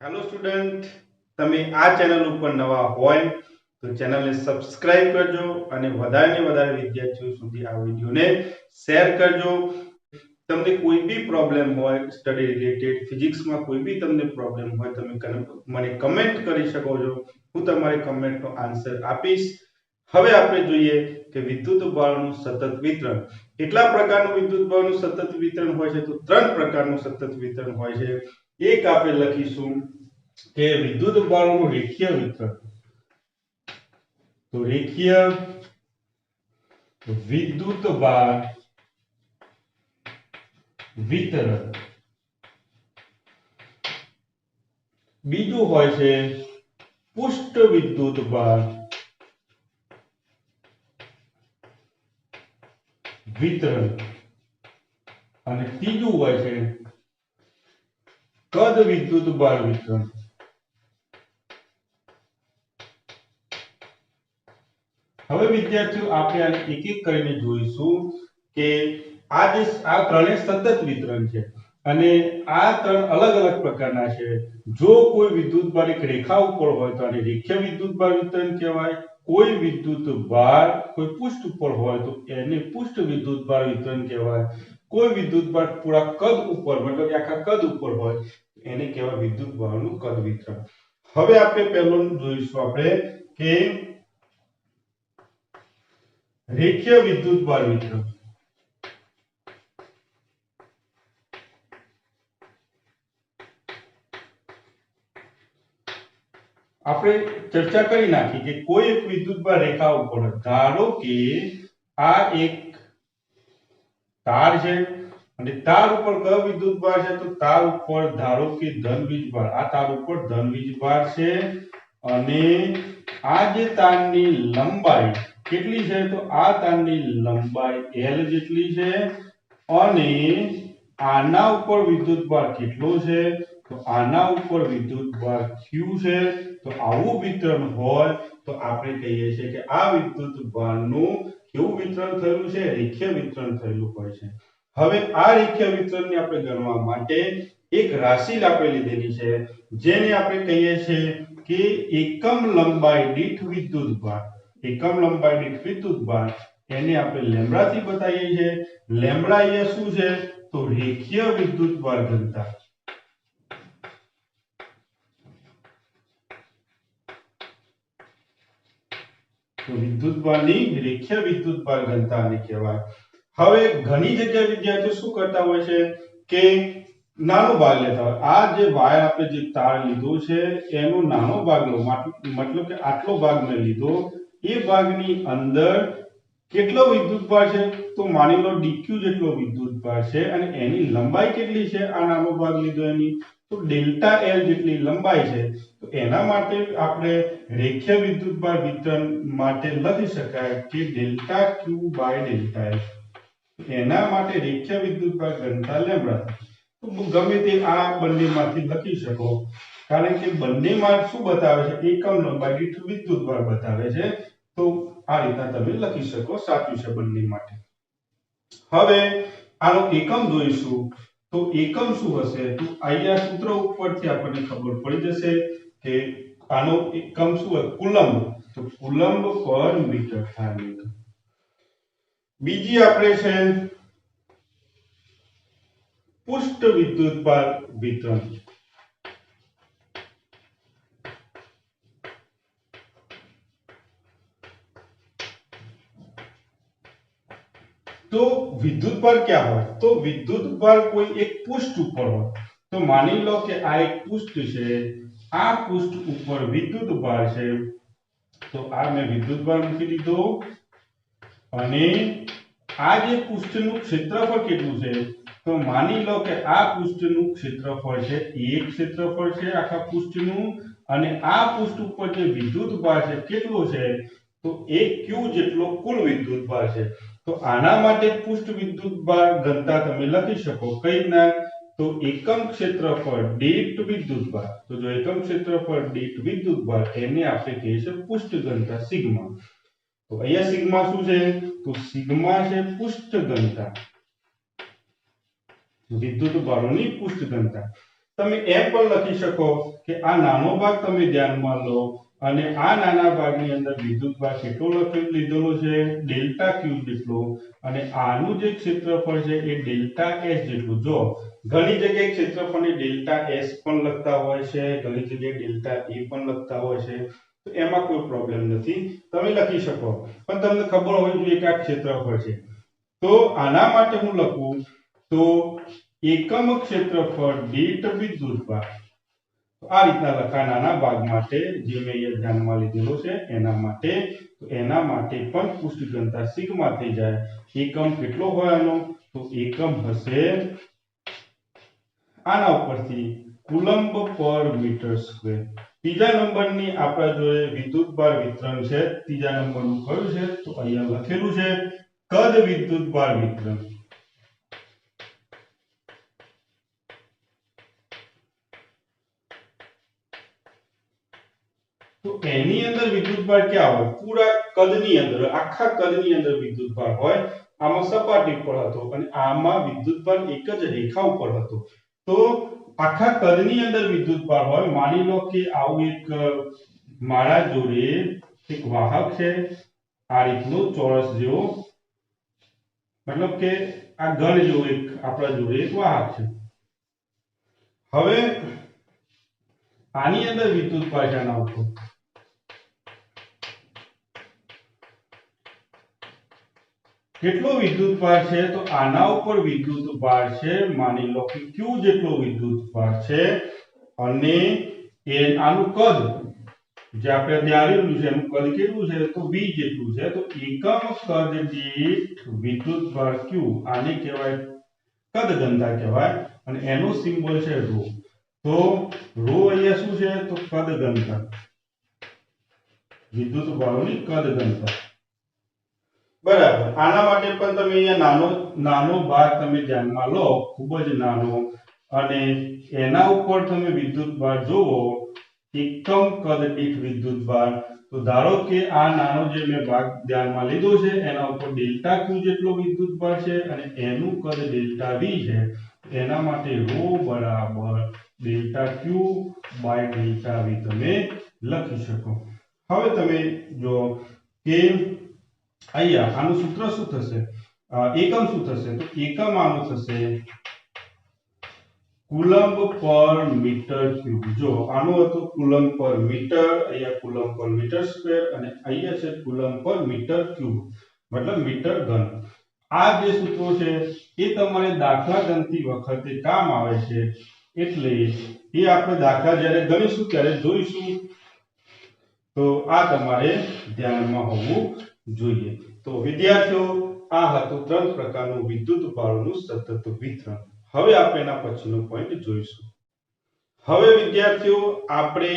Hello student, તમે આ channel ઉપર નવા હોય તો ચેનલને સબસ્ક્રાઇબ કરજો અને વધારે ને વધારે વિદ્યાર્થીઓ સુધી આ વિડિયોને શેર કરજો। તમને કોઈ બી પ્રોબ્લેમ હોય સ્ટડી રિલેટેડ ફિઝિક્સમાં કોઈ બી તમને પ્રોબ્લેમ હોય તમે મને કમેન્ટ કરી શકો છો। હું તમારી કમેન્ટનો આન્સર આપીશ। હવે આપણે જોઈએ કે વિદ્યુત બળનું સતત વિતરણ। કેટલા પ્રકારનું વિદ્યુત બળનું સતત વિતરણ હોય છે? તો ત્રણ પ્રકારનું સતત વિતરણ હોય છે। એક આપણે લખીશું કે વિદ્યુત બળનું રેખીય વિતરણ। તો રેખીય વિદ્યુત બળ વિતરણ। બીજું હોય છે પૃષ્ઠ વિદ્યુત બળ વિતરણ અને ત્રીજું હોય છે કદ વિદ્યુત બળ વિતરણ। હવે વિદ્યાર્થીઓ આપણે આને એક એક કરીને જોઈશું કે આ ત્રણે સતત વિતરણ છે અને આ ત્રણ અલગ અલગ પ્રકારના છે। જો કોઈ વિદ્યુત બળ એક રેખા ઉપર હોય તો આને રેખીય વિદ્યુત બળ વિતરણ કહેવાય। કોઈ વિદ્યુત બળ કોઈ પૃષ્ઠ ઉપર હોય તો એને પૃષ્ઠ વિદ્યુત બળ વિતરણ કહેવાય। કોઈ વિદ્યુત બળ પૂરા કદ ઉપર મતલબ કે આખા કદ ઉપર હોય એને કહેવાય વિદ્યુત બળનું કદ વિતરણ। હવે આપણે પહેલું જોઈશું આપણે કે રેખીય વિદ્યુત બળ વિતરણ। આપણે ચર્ચા કરી નાખી કે કોઈ એક વિદ્યુત બળ રેખા ઉપર ધારો કે આ એક તાર છે અને તાર ઉપર કયો વિદ્યુત બળ છે? તો તાર ઉપર ધારો કે ધન વીજભાર, આ તાર ઉપર ધન વીજભાર છે અને આ જે તારની લંબાઈ કેટલી છે? તો આ તારની લંબાઈ L જેટલી છે અને આના ઉપર વિદ્યુત બળ કેટલો છે? તો આના ઉપર વિદ્યુત બળ Q છે। તો આવું વિતરણ હોય તો આપણે કહીએ છીએ કે આ વિદ્યુત બળનું કેવું વિતરણ થયેલું છે? રેખીય વિતરણ થયેલું હોય છે। હવે આ રેખીય વિતરણને આપણે ગણવા માટે એક રાશિ આપણે લીધેલી છે જેને આપણે કહીએ છીએ કે એકમ લંબાઈ દીઠ વિદ્યુત બળ। એકમ લંબાઈ દીઠ વિદ્યુત બળ એને આપણે લેમ્બડા થી બતાવીએ છીએ। લેમ્બડા એ શું છે? તો રેખીય વિદ્યુત બળ ઘનતા। તો વિદ્યુત બળની રેખીય વિદ્યુત બળ ઘનતાને કહેવાય। હવે ઘણી જગ્યાએ વિદ્યાર્થીઓ શું કરતા હોય છે કે નાનો ભાગ લેતા હોય। આ જે વાયર આપણે જે તાર લીધો છે એનો નાનો ભાગ લો, મતલબ કે આટલો ભાગ મેં લીધો, એ ભાગની અંદર કેટલો વિદ્યુત બળ છે? તો માની લો dq જેટલો વિદ્યુત બળ છે અને એની લંબાઈ કેટલી છે? આ નાનો ભાગ લીધો એની તો ડેલ્ટા L જેટલી લંબાઈ છે। તો એના માટે આપણે રેખીય વિદ્યુત બળ વિતરણ માટે લખી શકાય કે delta Q by delta L। એના માટે રેખીય વિદ્યુત બળ ઘનતા લેમ્બડા। તો ગમે તે આ બંનેમાંથી લખી શકો કારણ કે બંનેમાં શું બતાવે છે? એકમ લંબાઈ દીઠ વિદ્યુત બળ બતાવે છે। તો આ રીતના તમે લખી શકો, સાચું છે બંને માટે। હવે આનો એકમ જોઈશું તો એકમ શું હશે? તો અહીંયા સૂત્ર ઉપરથી આપણને ખબર પડી જશે કે આનો એકમ શું હોય? કુલંબ। તો કુલંબ પર મીટર થાય। બીજી આપણે છે પૃષ્ઠ વિદ્યુત બળ વિતરણ। તો વિદ્યુત બળ ક્યાં હોય? તો વિદ્યુત બળ કોઈ એક પૃષ્ઠ ઉપર હોય। તો માની લો કે આ એક પૃષ્ઠ છે, આ પૃષ્ઠ ઉપર વિદ્યુત બળ છે। તો આ મેં વિદ્યુત બળ મૂકી દીધો અને આ જે પૃષ્ઠનું ક્ષેત્રફળ કેટલું છે? તો માની લો કે આ પૃષ્ઠનું ક્ષેત્રફળ છે, એક ક્ષેત્રફળ છે આખા પૃષ્ઠનું અને આ પૃષ્ઠ ઉપર જે વિદ્યુત બળ છે કેટલો છે? તો 1 q જેટલો કુલ વિદ્યુત બળ છે। તો આના માટે પૃષ્ઠ વિદ્યુત બળ ઘનતા તમે લખી શકો કઈ રીતના? તો એકમ ક્ષેત્રફળ દીઠ વિદ્યુત બળ। તો જો એકમ ક્ષેત્રફળ દીઠ વિદ્યુત બળ એને આપણે કહીએ છીએ પૃષ્ઠ ઘનતા સિગ્મા। તો અહીંયા સિગ્મા શું છે? તો સિગ્મા છે પૃષ્ઠ ઘનતા, વિદ્યુત બળોની પૃષ્ઠ ઘનતા। તમે એમ પણ લખી શકો કે આ નાનો ભાગ તમે ધ્યાનમાં લો અને આ નાના ભાગની અંદર વિદ્યુતભાર કેટલો લીધેલો છે ડેલ્ટા ક્યુ જેટલો અને આનું જે ક્ષેત્રફળ છે એ ડેલ્ટા એસ જેટલું. જો ઘણી જગ્યાએ ક્ષેત્રફળને ડેલ્ટા એસ પણ લખતા હોય છે, ઘણી જગ્યાએ ડેલ્ટા એ પણ લખતા હોય છે, તો એમાં કોઈ પ્રોબ્લેમ નથી, તમે લખી શકો. પણ તમને ખબર હોવી જોઈએ કે આ ક્ષેત્રફળ છે. તો આના માટે હું લખું તો એકમ ક્ષેત્રફળ દીઠ વિદ્યુતભાર. આ રીતના લખાય નાના ભાગ માટે, જે મેં અહીંયા ધ્યાનમાં લીધેલો છે એના માટે. તો એના માટે પણ પૃષ્ઠ ઘનતા સિગ્મા થઈ જાય. એકમ કેટલો હોય આનો? તો એકમ હશે આના ઉપરથી કુલમ્બ પર મીટર સ્ક્વેર. ત્રીજા નંબરની આપણા જોડે વિદ્યુતભાર વિતરણ છે. ત્રીજા નંબરનું કયું છે? તો અહીંયા લખેલું છે કદ વિદ્યુતભાર વિતરણ. તો એની અંદર વિદ્યુતભાર ક્યાં હોય? પૂરા કદની અંદર, આખા કદની અંદર વિદ્યુતભાર હોય. આમાં સપાટી પર હતો અને આમાં વિદ્યુતભાર એક જ રેખા ઉપર હતો. તો આખા કદની અંદર વિદ્યુતભાર હોય. માની લો કે આવું એક મારા જોડે એક વાહક છે, આ રીતનો ચોરસ જેવો, મતલબ કે આ ઘન જેવો એક આપણા જોડે એક વાહક છે. હવે આની અંદર વિદ્યુતભાર શાના ઉપર? કેટલો વિદ્યુતભાર છે? તો આના ઉપર વિદ્યુતભાર છે, માની લો કે Q જેટલો વિદ્યુતભાર છે અને આનું કદ જે આપણે ધારેલું છે એનું કદ કેટલું છે? તો V જેટલું છે. તો એકમ કદ દીઠ વિદ્યુતભાર Q, આને કહેવાય કદ ઘનતા કહેવાય અને એનો સિમ્બોલ છે ρ. તો ρ અહીંયા શું છે? તો કદ ઘનતા, વિદ્યુતભારોની કદ ઘનતા. બરાબર. આના માટે પણ તમે અહીંયા નાનો ભાગ તમે ધ્યાનમાં લો, ખૂબ જ નાનો, અને એના ઉપર તમે વિદ્યુતભાર જોવો, એકમ કદ દીઠ વિદ્યુતભાર. તો ધારો કે આ નાનો જે મેં ભાગ ધ્યાનમાં લીધો છે એના ઉપર ડેલ્ટા ક્યુ જેટલો વિદ્યુતભાર છે અને એનું કદ ડેલ્ટા વી છે. એના માટે ρ બરાબર delta Q by delta V તમે લખી શકો. હવે તમે જો કે અહીંયા આનું સૂત્ર શું થશે? એકમ શું થશે? તો એકમ આનું થશે કુલમ્બ પર મીટર ક્યુબ. જો આનું હતું કુલમ્બ પર મીટર, અહીંયા કુલમ્બ પર મીટર સ્ક્વેર અને અહીંયા છે કુલમ્બ પર મીટર ક્યુબ, મતલબ મીટર ઘન. આ જે સૂત્રો છે એ તમારે દાખલા ગણતી વખતે કામ આવે છે, એટલે એ આપણે દાખલા જ્યારે ગણીશું ત્યારે જોઈશું. તો આ તમારે ધ્યાનમાં હોવું જોઈએ. તો વિદ્યાર્થીઓ, આ હતું 3 પ્રકારનું વિદ્યુતભારોનું સતત વિતરણ. હવે આપણે એના પછીનો પોઈન્ટ જોઈશું. હવે વિદ્યાર્થીઓ આપણે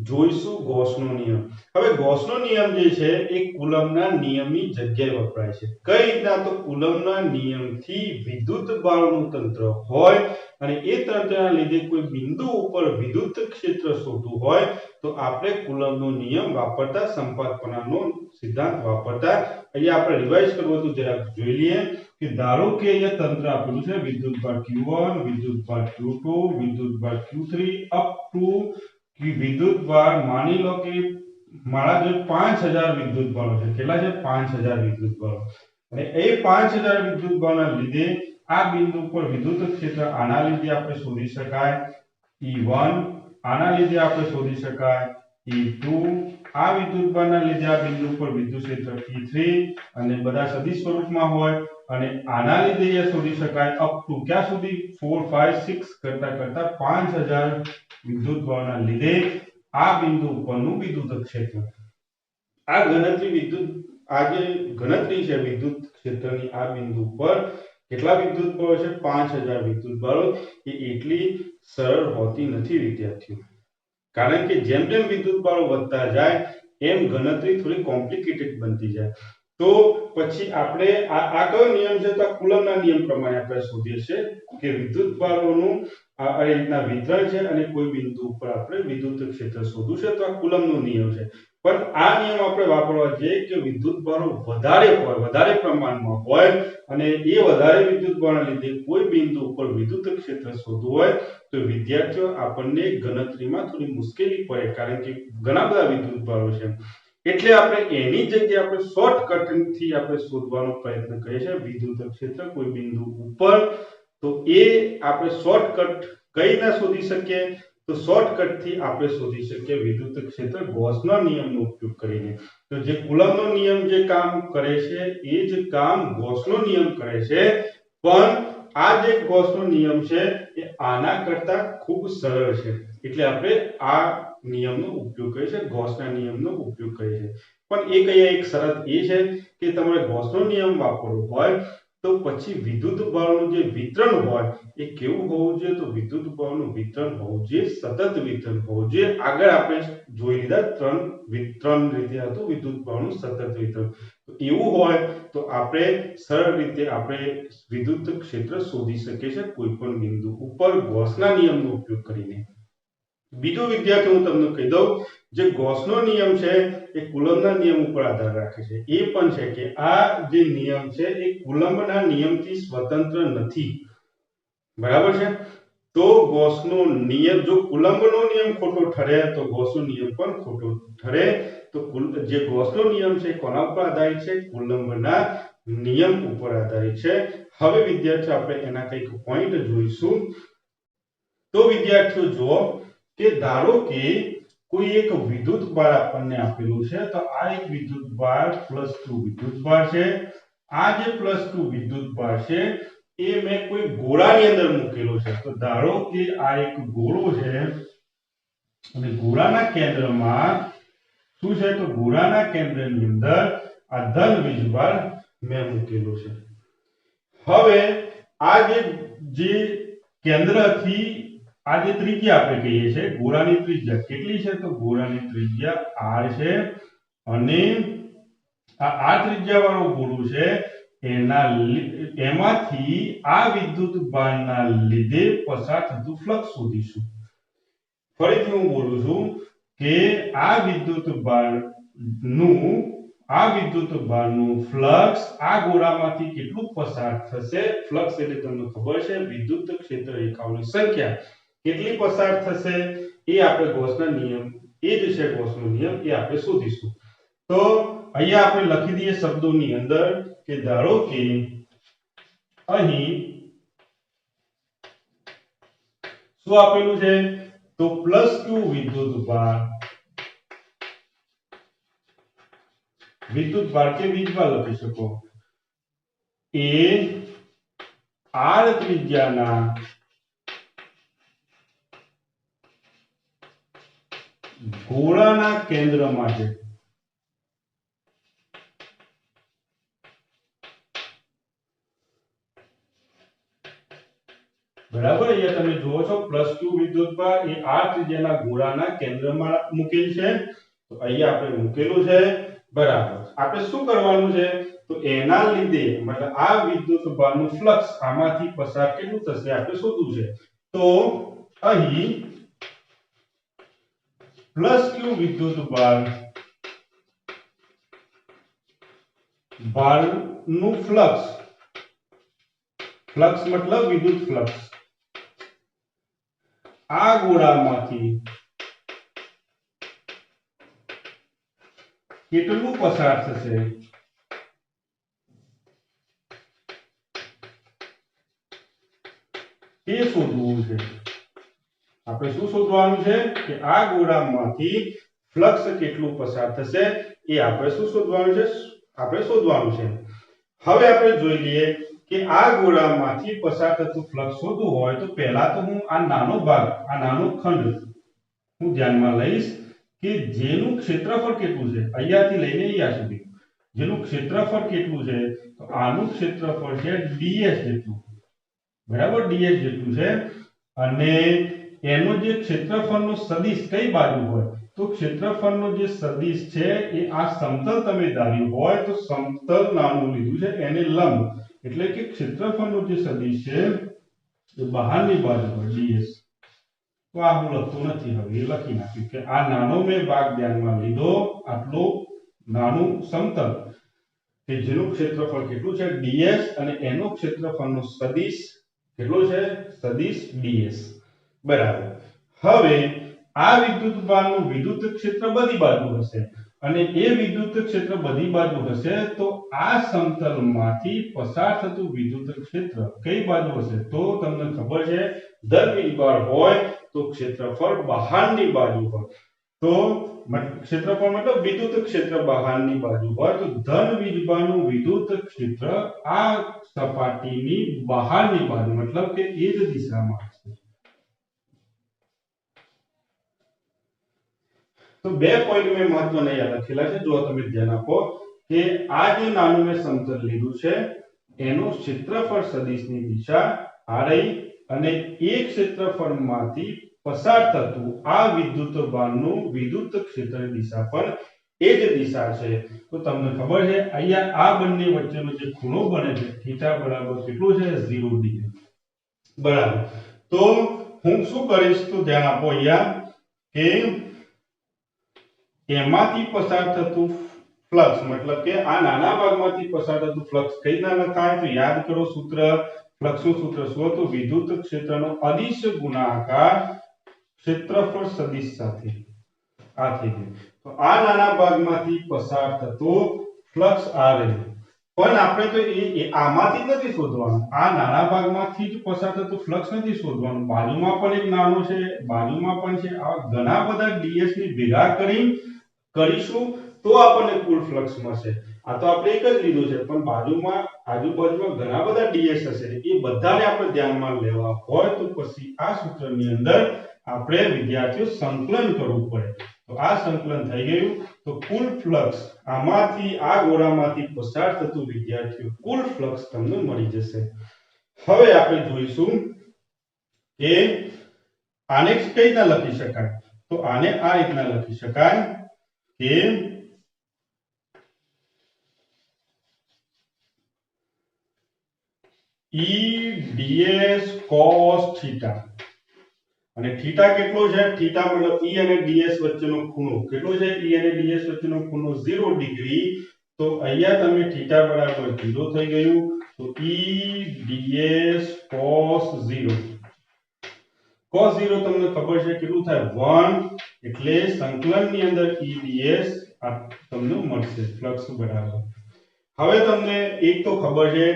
જોઈશું ગૌસનો નિયમ. હવે ગૌસનો નિયમ જે છે એ કુલમ્બના નિયમની જગ્યાએ વપરાય છે. કઈ રીતના? તો કુલમ્બના નિયમથી વિદ્યુતભારોનું તંત્ર હોય અને એ તંત્રના લીધે કોઈ બિંદુ ઉપર વિદ્યુત ક્ષેત્ર શોધવું હોય તો આપણે કુલમ્બનો નિયમ વાપરતા, સંપાતપણાનો સિદ્ધાંત વાપરતા. અહીંયા આપણે રિવાઇઝ કરવું હતું, જરાક જોઈ લઈએ કે ધારો કે અહીંયા તંત્ર આપેલું છે વિદ્યુતભાર Q1, વિદ્યુતભાર Q2, વિદ્યુતભાર Q3 અપ ટુ વિદ્યુતભાર, માની લો કે મારા જો 5000 વિદ્યુતભારો છે. કેટલા છે? 5000 વિદ્યુતભારો. અને એ 5000 વિદ્યુતભારોના લીધે આ બિંદુ પર વિદ્યુત ક્ષેત્ર આના લીધે આપણે શોધી શકાય E1, આના લીધે આપણે શોધી શકાય E2, આ વિદ્યુતભારના લીધે આ બિંદુ પર વિદ્યુત ક્ષેત્ર E3 અને બધા સદિશ સ્વરૂપમાં હોય અને આના લીધે એ શોધી શકાય અપ ટુ ક્યાં સુધી? 4 5 6 કરતા 5000 વિદ્યુતભારના લીધે આ બિંદુ પરનું વિદ્યુત ક્ષેત્ર. આ ગણતરી છે વિદ્યુત ક્ષેત્રની આ બિંદુ પર કેટલા વિદ્યુતભારો છે? 5000 વિદ્યુતભારો. એ એટલી સરળ હોતી નથી વિદ્યાર્થીઓ, કારણ કે જેમ જેમ વિદ્યુતભારો વધતા જાય એમ ગણતરી થોડી કોમ્પ્લિકેટેડ બનતી જાય. તો પછી આપણે આ કયો નિયમ છે? તો આ કુલમ્બના નિયમ પ્રમાણે આપણે શોધીએ છીએ કે વિદ્યુતભારોનું આ રીતના વિતરણ છે અને કોઈ બિંદુ ઉપર આપણે વિદ્યુત ક્ષેત્ર શોધવું છે, તો આ કુલમ્બનો નિયમ છે. પણ આ નિયમ આપણે વાપરવા જોઈએ કે વિદ્યુત ભારો વધારે હોય, વધારે પ્રમાણમાં હોય અને એ વધારે વિદ્યુત ભારના લીધે કોઈ બિંદુ ઉપર વિદ્યુત ક્ષેત્ર શોધવું હોય તો વિદ્યાર્થીઓ આપણને ગણતરીમાં થોડી મુશ્કેલી પડે, કારણ કે ઘણા બધા વિદ્યુત ભારો છે, એટલે આપણે એની જગ્યાએ આપણે શોર્ટકટથી આપણે શોધવાનો પ્રયત્ન કરીએ છીએ વિદ્યુત ક્ષેત્ર કોઈ બિંદુ ઉપર. તો એ આપણે શોર્ટકટ કઈ રીતના શોધી શકીએ? તો શોર્ટકટ થી આપણે શોધી શકીએ વિદ્યુત ક્ષેત્ર ગોસના નિયમનો ઉપયોગ કરીને. તો જે કુલમ્બનો નિયમ જે કામ કરે છે એ જ કામ ગોસનો નિયમ કરે છે, પણ આ જે ગોસનો નિયમ છે એ આના કરતા ખૂબ સરળ છે, એટલે આપણે આ નિયમનો ઉપયોગ કરીએ છીએ, ગોસના નિયમનો ઉપયોગ કરીએ છીએ. પણ એક અહીંયા એક શરત એ છે કે તમારે ગોસનો નિયમ વાપરવો હોય તો પછી વિદ્યુત બળનું જે વિતરણ હોય એ કેવું હોવું જોઈએ? તો વિદ્યુત બળનું વિતરણ હોવું જોઈએ સતત વિતરણ હોવું જોઈએ. આગળ આપણે જોઈ લીધા ત્રણ રીતે હતું વિદ્યુત બળનું સતત વિતરણ. તો એવું હોય તો આપણે સરળ રીતે આપણે વિદ્યુત ક્ષેત્ર શોધી શકીએ છીએ કોઈ પણ બિંદુ ઉપર ગોસના નિયમનો ઉપયોગ કરીને. બીજો વિદ્યાર્થી હું તમને કહી દઉં, જે ગોસનો નિયમ છે એ કુલમ્બના નિયમ ઉપર આધાર રાખે છે. એ પણ છે કે આ જે નિયમ છે એ કુલમ્બના નિયમથી સ્વતંત્ર નથી, બરાબર છે? તો ગોસનો નિયમ, જો કુલમ્બનો નિયમ ખોટો ઠરે તો ગોસનો નિયમ પણ ખોટો ઠરે. તો જે ગોસનો નિયમ છે કોના ઉપર આધારિત છે? કુલમ્બના નિયમ ઉપર આધારિત છે. હવે વિદ્યાર્થીઓ આપણે એના કંઈક પોઈન્ટ જોઈશું. તો વિદ્યાર્થીઓ જુઓ કે ધારો કે કોઈ એક વિદ્યુત ભાર આપણને આપેલું છે, તો આ એક વિદ્યુત ભાર +2 વિદ્યુત ભાર છે. આ જે +2 વિદ્યુત ભાર છે એ મેં કોઈ ગોળાની અંદર મૂકેલો છે. તો ધારો કે આ એક ગોળો છે અને ગોળાના કેન્દ્રમાં શું છે? તો ગોળાના કેન્દ્રની અંદર આ ધન વીજભાર મેં મૂકેલો છે. હવે આ જે કેન્દ્રથી આ જે ત્રિજ્યા આપણે કહીએ છીએ, ગોળાની ત્રિજ્યા કેટલી છે? તો ગોળાની ત્રિજ્યા r છે અને આ ત્રિજ્યા વાળો ગોળો છે એમાંથી આ વિદ્યુત ભારના લીધે પસાર થતું ફ્લક્સ શોધીશું. ફરીથી હું બોલું છું કે આ વિદ્યુત ભારનું ફ્લક્સ આ ગોળામાંથી કેટલું પસાર થશે? ફ્લક્સ એટલે તમને ખબર છે વિદ્યુત ક્ષેત્ર રેખાઓની સંખ્યા, કેટલી પસાર થશે એ આપણે ગોસના નિયમ, એ જ છે ગોસનો નિયમ, એ આપણે શોધીશું. તો અહીંયા આપણે લખી દઈએ શબ્દોની અંદર કે ધારો કે અહીં શું આપેલું છે? તો +2 વિદ્યુત ભાર કે વીજભાર લખી શકો એ r ત્રિજ્યાના ગોળાના કેન્દ્રમાં છે. બરાબર, અહીંયા તમે જુઓ છો +2 વિદ્યુતભાર એ r ત્રિજ્યાના ગોળાના કેન્દ્રમાં મૂકેલ છે. તો અહીંયા આપણે મૂકેલું છે, બરાબર. આપણે શું કરવાનું છે? તો એના લીધે મતલબ આ વિદ્યુતભારનું ફ્લક્સ આમાંથી પસાર કેટલું થશે આપણે શોધવું છે. તો અહીં +q વિદ્યુતભારનું ફ્લક્સ મતલબ વિદ્યુત ફ્લક્સ આ ગોળામાંથી કેટલું પસાર થશે તે શોધવું છે. આપણે શું શોધવાનું છે? કે આ ગોળામાંથી ફ્લક્સ કેટલું પસાર થશે એ આપણે શું શોધવાનું છે? આપણે શોધવાનું છે. હવે આપણે જોઈ લઈએ કે આ ગોળામાંથી પસાર થતું ફ્લક્સ શોધવું હોય તો પહેલા તો હું આ નાનો ભાગ, આ નાનો ખંડ હું ધ્યાનમાં લઈશ કે જેનું ક્ષેત્રફળ કેટલું છે, અહીંયાથી લઈને અહીંયા સુધી જેનું ક્ષેત્રફળ કેટલું છે? તો આનું ક્ષેત્રફળ છે ds જેટલું, બરાબર, ds જેટલું છે. અને એનો જે ક્ષેત્રફળનો સદિશ કઈ બાજુ હોય? તો ક્ષેત્રફળનો જે સદિશ છે એ આ સમતલ તમે ધાર્યું હોય તો સમતલ નાનું લીધું છે એને લંબ, એટલે કે ક્ષેત્રફળનો જે સદિશ છે એ બહારની બાજુ હોય ds. તો આ હું લખતો નથી, હવે એ લખી નાખ્યું કે આ નાનો મેં ભાગ ધ્યાનમાં લીધો, આટલું નાનું સમતલ કે જેનું ક્ષેત્રફળ કેટલું છે ds અને એનું ક્ષેત્રફળનો સદિશ કેટલો છે સદિશ ds બરાબર. હવે આ વિદ્યુતભારનું વિદ્યુત ક્ષેત્ર બધી બાજુ હશે અને એ વિદ્યુત ક્ષેત્ર બધી બાજુ હશે તો આ સમતલમાંથી પસાર થતું વિદ્યુત ક્ષેત્ર કઈ બાજુ હશે? તો તમને ખબર છે ધન વીજભાર હોય તો ક્ષેત્રફળ બહારની બાજુ હોય, તો ક્ષેત્રફળ મતલબ વિદ્યુત ક્ષેત્ર બહારની બાજુ હોય તો ધન વીજભારનું વિદ્યુત ક્ષેત્ર આ સપાટીની બહારની બાજુ મતલબ કે એ જ દિશામાં હશે. તો બે પોઈન્ટ મેં મહત્વના યાદ રાખેલા છે, જો તમે ધ્યાન આપો કે આ જે નાનું મેં સમતલ લીધું છે એનું ક્ષેત્રફળ સદિશની દિશા આ રહી અને એ ક્ષેત્રફળમાંથી પસાર થતું આ વિદ્યુતભારનું વિદ્યુત ક્ષેત્રની દિશા પણ એ જ દિશા છે. તો તમને ખબર છે અહીંયા આ બંને વચ્ચેનો જે ખૂણો બને છે થીટા બરાબર કેટલું છે 0 ડિગ્રી બરાબર. તો હું શું કરીશ તો ધ્યાન આપો અહીંયા કે એમાંથી પસાર થતું ફ્લક્સ મતલબ કે આ નાના ભાગમાંથી પસાર થતું ફ્લક્સ કઈ ના લખાય તો યાદ કરો સૂત્ર, ફ્લક્સનું સૂત્ર શું હતું? વિદ્યુત ક્ષેત્રનો અદિશ ગુણાકાર ક્ષેત્રફળ સદિશ સાથે. આ થઈ ગયું. તો આ નાના ભાગમાંથી પસાર થતો ફ્લક્સ આ રહ્યું, પણ આપણે તો આમાંથી જ નથી શોધવાનું, આ નાના ભાગમાંથી જ પસાર થતું ફ્લક્સ નથી શોધવાનું, બાજુમાં પણ એક નાનો છે, બાજુમાં પણ છે, આ ઘણા બધા ds ની ભેગા કરીશું તો આપણને કુલ ફ્લક્સ મળશે. આ તો આપણે એક જ લીધું છે પણ બાજુમાં આજુબાજુમાં ઘણા બધા ds હશે, એ બધાને આપણે ધ્યાનમાં લેવા હોય તો પછી આ સૂત્રની અંદર આપણે વિદ્યાર્થીઓ સંકલન કરવું પડે. તો આ સંકલન થઈ ગયું તો કુલ ફ્લક્સ આમાંથી આ ગોળામાંથી પસાર થતું વિદ્યાર્થીઓ કુલ ફ્લક્સ તમને મળી જશે. હવે આપણે જોઈશું કે આને કઈ રીતના લખી શકાય. તો આને આ રીતના લખી શકાય કે E ds cos θ અને થીટા કેટલો છે? થીટા મતલબ E અને ds વચ્ચેનો ખૂણો કેટલો છે? E અને ds વચ્ચેનો ખૂણો 0 ડિગ્રી. તો અહીંયા તમે થીટા બરાબર 0 થઈ ગયું તો E ds cos 0. cos 0 તમને ખબર છે કેટલું થાય 1 એટલે સંકલનની અંદર E ds આ તમને મળશે ફ્લક્સ બરાબર. હવે તમને એક તો ખબર છે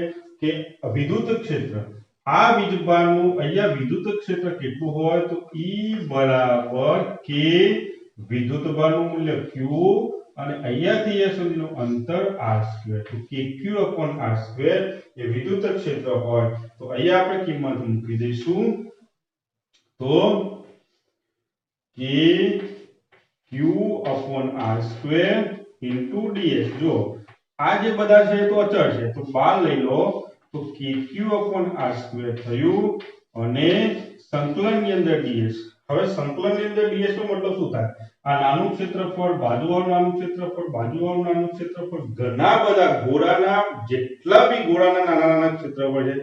કે વિદ્યુત ક્ષેત્ર આ વીજભારનું અહીંયા વિદ્યુત ક્ષેત્ર કેટલું હોય તો E બરાબર k વિદ્યુતભારનું મૂલ્ય q અને અહીંયાથી અહીંયા સુધીનું અંતર r². તો kq/r² એ વિદ્યુત ક્ષેત્ર હોય તો અહીંયા આપણે કિંમત મૂકી દઈશું તો kq/r² ds. જો આ જે બધા છે તો અચળ છે તો બાર લઈ લો તો kq/r² થયું અને સંકલનની અંદર ds. હવે સંકલનની અંદર ds નો મતલબ શું થાય? આ નાનું ક્ષેત્રફળ, બાજુવાળું નાનું ક્ષેત્રફળ, બાજુવાળું નાનું ક્ષેત્રફળ, ઘણા બધા ગોળાના જેટલા બી ગોળાના નાના નાના ક્ષેત્રફળ છે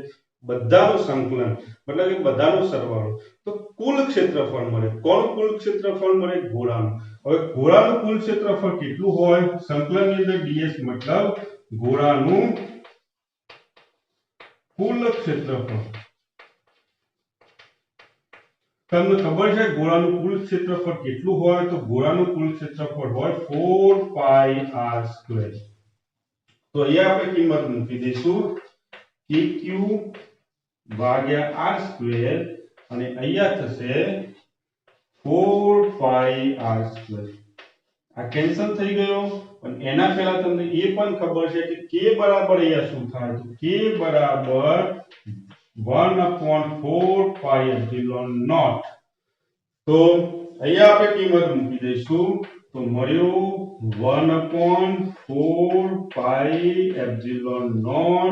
બધાનું સંકલન મતલબ કે બધાનો સરવાળો તો કુલ ક્ષેત્રફળ મળે. કોણ કુલ ક્ષેત્રફળ મળે? ગોળાનું. હવે ગોળાનું કુલ ક્ષેત્રફળ કેટલું હોય? સંકલનની અંદર ds મતલબ ગોળાનું કુલ ક્ષેત્રફળ. તમને ખબર છે ગોળાનું કુલ ક્ષેત્રફળ કેટલું હોય? તો ગોળાનું કુલ ક્ષેત્રફળ હોય 4πr². તો અહીંયા આપણે કિંમત મૂકી દઈશું kq/r² અને અહીંયા થશે 4πr². આ કેન્સલ થઈ ગયો. અને એના પહેલા તમને એ પણ ખબર છે કે k બરાબર અહીંયા શું થાય? તો k બરાબર 1/4πε0. તો અહીંયા આપણે કિંમત મૂકી દઈશું તો મળ્યું 1/4πε0.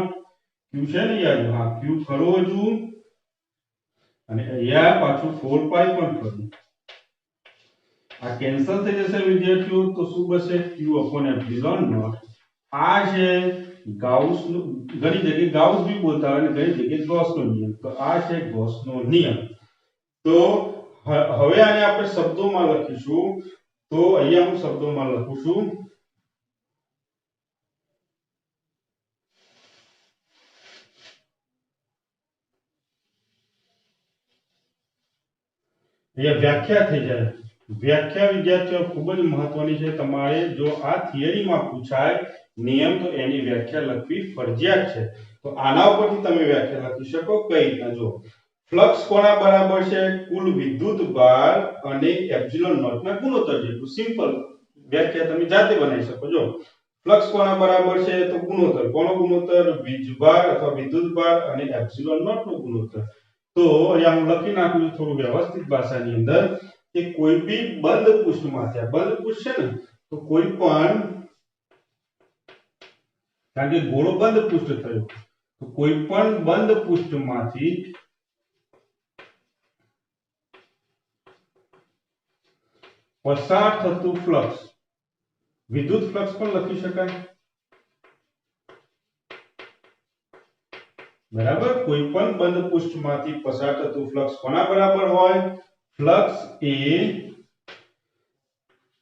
q છે ને યાર, હા q ખરો હજુ અને અહીંયા પાછું 4π પણ ખરું. આ કેન્સલ થઈ જશે વિદ્યાર્થીઓ તો શું બચશે? q/ε0. આ છે ગાઉસ નો, ઘણી જગ્યાએ ગાઉસ भी બોલતા હોય અને ઘણી જગ્યાએ ગૌસનો નિયમ. તો આ છે ગૌસનો નિયમ. તો હવે આને આપણે શબ્દોમાં લખીશું તો અહીંયા હું શબ્દોમાં લખું છું ये व्याख्या થઈ જાય વ્યાખ્યા વિદ્યાર્થીઓ ખૂબ જ મહત્વની છે તમારે જો આ થિયરીમાં પૂછાય નિયમ તો એની વ્યાખ્યા લખવી ફરજિયાત છે તો આના ઉપરથી તમે વ્યાખ્યા લખી શકો કઈ રીતના જો ફ્લક્સ કોના બરાબર છે કુલ વિદ્યુત ભાર અને એપ્સિલોન નોટ ના ગુણોત્તર જેટલું સિમ્પલ વ્યાખ્યા તમે જાતે બનાવી શકો જો ફ્લક્સ કોના બરાબર છે તો ગુણોત્તર કોનો ગુણોત્તર વીજભાર અથવા વિદ્યુત ભાર અને એપ્સિલોન નોટ નો ગુણોત્તર તો અહીંયા હું લખી નાખું છું થોડું વ્યવસ્થિત ભાષાની અંદર કે કોઈ બી બંધ પૃષ્ઠમાંથી આ બંધ પૃષ્ઠ છે ને તો કોઈ પણ કારણ કે ગોળો બંધ પૃષ્ઠ થયો તો કોઈ પણ બંધ પૃષ્ઠમાંથી પસાર થતું ફ્લક્સ વિદ્યુત ફ્લક્સ પણ લખી શકાય બરાબર કોઈ પણ બંધ પૃષ્ઠમાંથી પસાર થતું ફ્લક્સ કોના બરાબર હોય ફ્લક્સ એ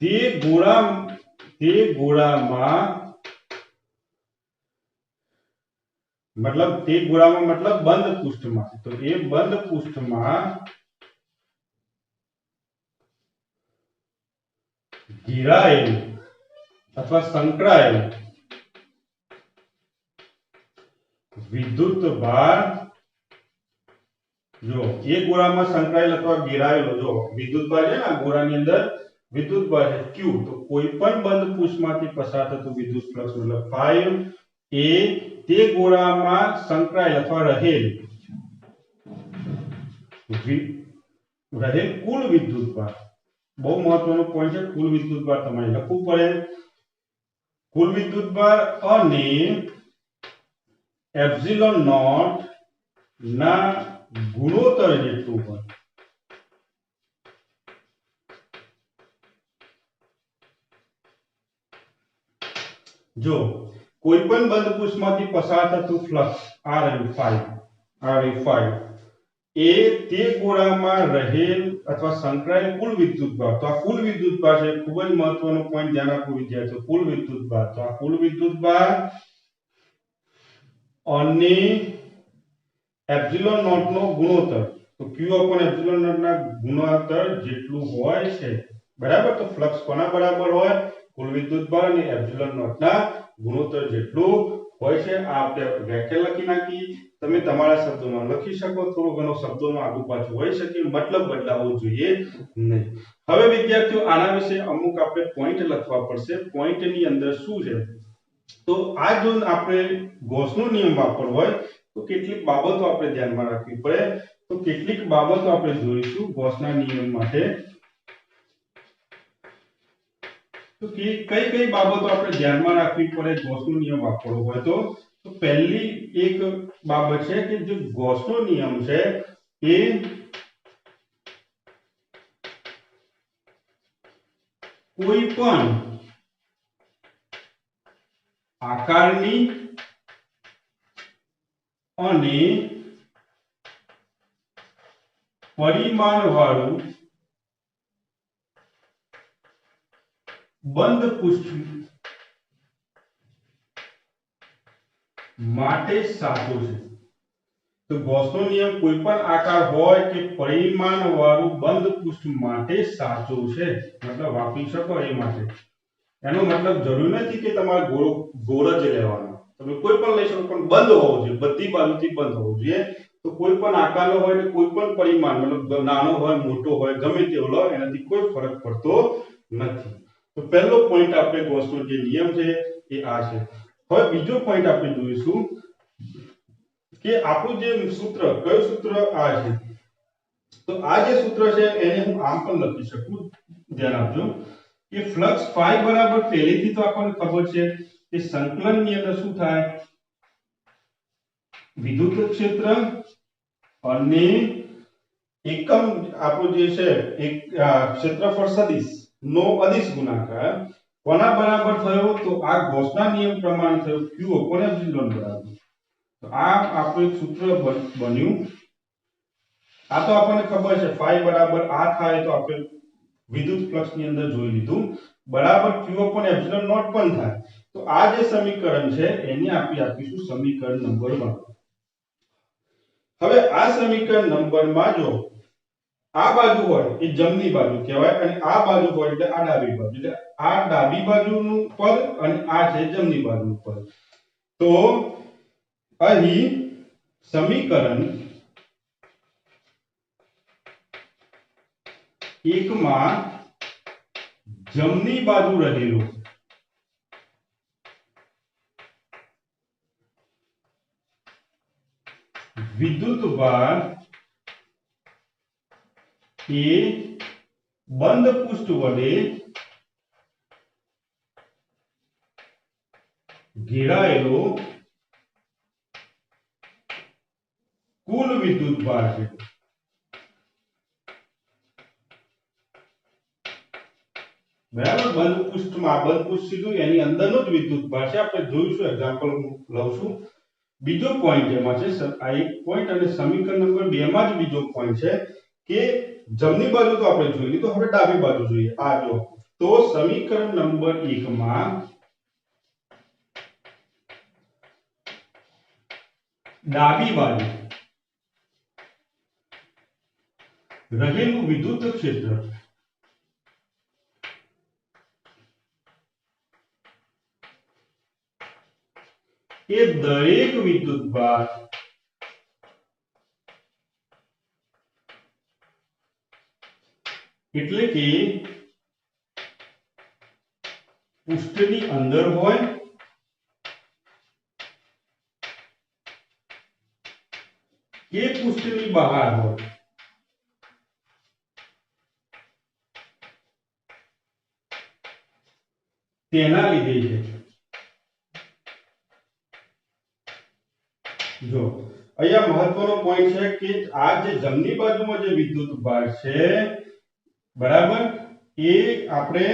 તે ગોળામાં मतलब તે ગોળામાં मतलब બંધ પૃષ્ઠમાં તો એ બંધ પૃષ્ઠમાં ઘેરાયેલ અથવા સંકળાયેલ વિદ્યુત ભાર જો એ ગોળામાં સંકળાયેલ અથવા ઘેરાયેલો જો વિદ્યુત ભાર છે ને ગોળાની અંદર વિદ્યુત ભાર છે q તો કોઈ પણ બંધ પૃષ્ઠમાંથી પસાર થતું વિદ્યુત ફ્લક્સ मतलब 5 એ તે ગોળામાં સંકળાયેલ અથવા રહેલ કુલ વિદ્યુત ભાર બહુ મહત્વનો પોઈન્ટ છે કુલ વિદ્યુત ભાર તમારે લખવું પડે કુલ વિદ્યુત ભાર અને એપ્સિલોન નોટ ના ગુણોત્તર જેટલું હોય જો કોઈ પણ બંધ પૃષ્ઠમાંથી પસાર થતું ફ્લક્સ આ રહ્યું 5 એ તે ગોળામાં રહેલ અથવા સંકળાયેલ કુલ વિદ્યુત ભાર તો આ કુલ વિદ્યુત ભાર છે ખૂબ જ મહત્વનો પોઈન્ટ ધ્યાન આપવું વિદ્યાર્થીઓ કુલ વિદ્યુત ભાર તો આ કુલ વિદ્યુત ભાર અને એપ્સિલોન નોટ નો ગુણોત્તર તો q એપ્સિલોન નોટ ના ગુણોત્તર જેટલું હોય છે બરાબર તો ફ્લક્સ કોના બરાબર હોય કુલ વિદ્યુત ભાર અને એપ્સિલોન નોટ ના ગુણોત્તર જેટલું હોય છે આ આપણે વ્યાખ્યા લખી નાખી તમે તમારા શબ્દોમાં લખી શકો થોડો ઘણો શબ્દોમાં આગુ પાછું હોઈ શકે મતલબ બદલાવો જોઈએ નહીં હવે વિદ્યાર્થીઓ આના વિશે અમુક આપણે પોઈન્ટ લખવા પડશે પોઈન્ટની અંદર શું છે તો આ જો આપણે ગૌસનો નિયમ વાપરવો હોય તો કેટલીક બાબતો આપણે ધ્યાનમાં રાખવી પડે તો કેટલીક બાબતો આપણે જોઈશું ગૌસના નિયમ માટે તો કઈ કઈ બાબતો આપણે ધ્યાનમાં રાખવી પડે ગૌસનો નિયમ વાપરવો હોય તો પહેલી એક બાબત છે કે જે ગૌસનો નિયમ છે એ કોઈ પણ આકારની અને પરિમાણવાળું બંધ પૃષ્ઠ માટે સાચો છે તો ગૌસનો નિયમ કોઈ પણ આકાર હોય કે પરિમાણવાળું બંધ પૃષ્ઠ માટે સાચો છે મતલબ વાપરી શકો એ માટે એનો મતલબ જરૂર નથી કે તમારે ગોળ જ લેવાનો તમે કોઈ પણ લઈ શકો પણ બંધ હોવો જોઈએ બધી બાજુથી બંધ હોવો જોઈએ તો કોઈ પણ આકારનો હોય ને કોઈ પણ પરિમાણ મતલબ નાનો હોય મોટો હોય ગમે તેવો લો એનાથી કોઈ ફરક પડતો નથી તો પહેલો પોઈન્ટ આપણે ગૌસનો જે નિયમ છે એ આ છે હવે બીજો પોઈન્ટ આપણે જોઈશું કે આપણું જે સૂત્ર કયું સૂત્ર આ છે તો આ જે સૂત્ર છે એને હું આમ પણ લખી શકું ધ્યાન આપજો કે ફ્લક્સ phi બરાબર પહેલેથી તો આપણને ખબર છે કે સંકલનની અંદર શું થાય વિદ્યુત ક્ષેત્ર અને એકમ આપણું જે છે એક ક્ષેત્રફળ સદિશ નો અદિશ ગુણાકાર કોના બરાબર થયો તો આ ગૌસના નિયમ પ્રમાણે થયો q એપ્સિલોન બરાબર તો આ આપણું એક સૂત્ર બન્યું આ તો આપણને ખબર છે phi બરાબર આ થાય તો આપણે વિદ્યુત ફ્લક્સ ની અંદર જોઈ લીધું બરાબર q upon epsilon naught પણ થાય તો આ જે સમીકરણ છે એને આપણે આપીશું સમીકરણ નંબર 1 હવે આ સમીકરણ નંબર માં જો આ બાજુ હોય એ જમણી બાજુ કહેવાય અને આ બાજુ હોય એટલે આ ડાબી બાજુ એટલે આ ડાબી બાજુનું પદ અને આ છે જમણી બાજુનું પદ તો અહીં સમીકરણ એકમાં જમણી બાજુ રહેલું વિદ્યુતભાર એ બંધ પૃષ્ઠ વડે ઘેરાયેલો કુલ વિદ્યુતભાર છે બરાબર બંધ પૃષ્ઠમાં બંધ પૃષ્ઠ સીધું એની અંદરનો જ વિદ્યુતભાર છે આપણે જોઈશું એક્ઝામ્પલ લઉંશું બીજો પોઈન્ટ એમાં છે આ એક પોઈન્ટ અને સમીકરણ નંબર 2 માં જ બીજો પોઈન્ટ છે કે જમણી બાજુ તો આપણે જોઈ લીધું હવે ડાબી બાજુ જોઈએ આ જો તો સમીકરણ નંબર 1 માં ડાબી બાજુ રહેલું વિદ્યુત ક્ષેત્ર એ દરેક વિદ્યુતભાર એટલે કે પૃષ્ઠની અંદર હોય કે પૃષ્ઠની બહાર હોય તેના લીધે છે જો અહીંયા મહત્વનો પોઈન્ટ છે કે આ જે જમણી બાજુમાં જે વિદ્યુતભાર છે બરાબર એ આપણે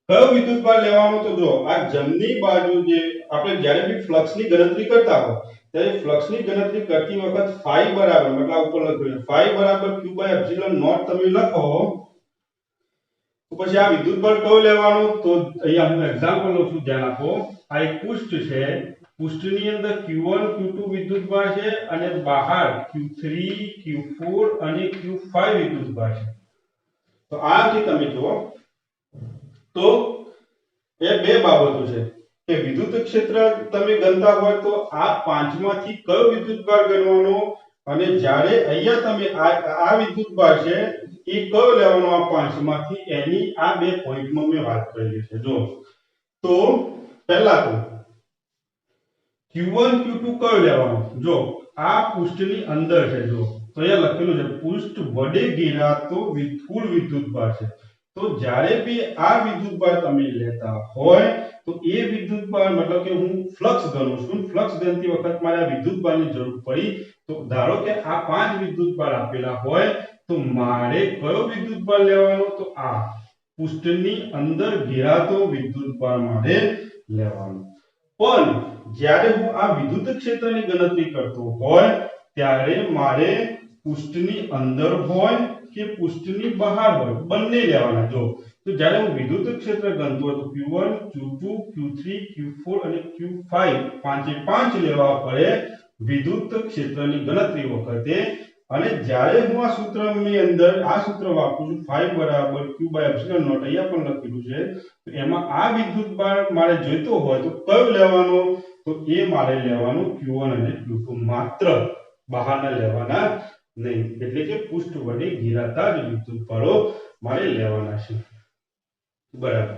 કયો વિદ્યુતભાર લેવાનો તો જો આ જમણી બાજુ જે આપણે જ્યારે બી ફ્લક્સની ગણતરી કરતા હોય ત્યારે ફ્લક્સની ગણતરી કરતી વખત phi બરાબર મતલબ ઉપર લખ્યું છે phi બરાબર q by epsilon naught તમે લખો તો પછી આ વિદ્યુતભાર કયો લેવાનો તો અહીંયા હું એક્ઝામ્પલ લઉં છું ધ્યાન આપો આ એક પૃષ્ઠ છે પૃષ્ઠની અંદર q1 q2 વિદ્યુતભાર છે અને બહાર q3 q4 અને q5 વિદ્યુતભાર છે તો આથી તમે જુઓ તો એ બે બાબતો છે કે વિદ્યુત ક્ષેત્ર તમે ગણતા હોય તો આ પાંચમાંથી કયો વિદ્યુતભાર ગણવાનો અને જ્યારે અહીંયા તમે આ વિદ્યુતભાર છે એ કયો લેવાનો આ પાંચમાંથી એની આ બે પોઈન્ટમાં મેં વાત કરેલી છે જો તો પહેલા તો q1 q2 કયો લેવાનો જો આ પૃષ્ઠની અંદર છે જો તો અહીંયા લખેલું છે પૃષ્ઠ વડે ઘેરાતો કુલ વિદ્યુતભાર છે તો જ્યારે બી આ વિદ્યુતભાર તમે લેતા હોય તો એ વિદ્યુતભાર મતલબ કે હું ફ્લક્સ ગણું છું ફ્લક્સ ગણતી વખત મારે આ વિદ્યુતભારની જરૂર પડી તો ધારો કે આ પાંચ વિદ્યુતભાર આપેલા હોય તો મારે કયો વિદ્યુતભાર લેવાનો તો આ પૃષ્ઠની અંદર ઘેરાતો વિદ્યુતભાર મારે લેવાનો પણ જ્યારે હું આ વિદ્યુત ક્ષેત્રની ગણતરી કરતો હોય ત્યારે મારે પૃષ્ઠની અંદર હોય કે પૃષ્ઠની બહાર હોય બંને લેવાના જો તો જ્યારે હું વિદ્યુત ક્ષેત્ર ગણતો હોય તો q1 q2 q3 q4 અને q5 પાંચે પાંચ લેવા પડે વિદ્યુત ક્ષેત્રની ગણતરી વખતે અને જ્યારે હું આ સૂત્રની અંદર આ સૂત્ર વાપરું છું phi બરાબર q by epsilon naught અહીંયા પણ લખેલું છે તો એમાં આ વિદ્યુતભાર મારે જોઈતો હોય તો કયો લેવાનો તો એ મારે લેવાનો q1 અને q2 માત્ર બહારના લેવાના નહીં એટલે કે પૃષ્ઠ વડે ઘેરાતા જ વિદ્યુતભારો મારે લેવાના છે બરાબર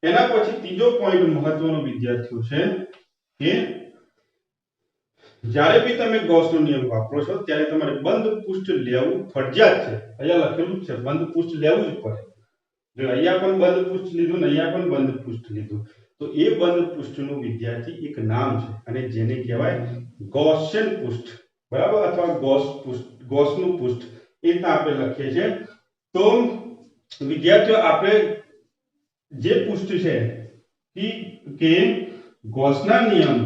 એના પછી ત્રીજો પોઈન્ટ મહત્વનો વિદ્યાર્થીઓ છે કે જ્યારે બી તમે ગૌસનો નિયમ વાપરો છો ત્યારે તમારે બંધ પૃષ્ઠ લેવું ફરજિયાત છે અહીંયા લખેલું છે બંધ પૃષ્ઠ લેવું જ પડે જો અહીંયા પણ બંધ પૃષ્ઠ લીધું ને અહીંયા પણ બંધ પૃષ્ઠ લીધું તો એ બંધ પૃષ્ઠનું વિદ્યાર્થી એક નામ છે અને જેને કહેવાય ગૌસિયન પૃષ્ઠ બરાબર અથવા ગૌસનું પૃષ્ઠ એ રીતના આપણે લખીએ છીએ તો વિદ્યાર્થીઓ આપણે જે પૃષ્ઠ છે કે ગૌસના નિયમ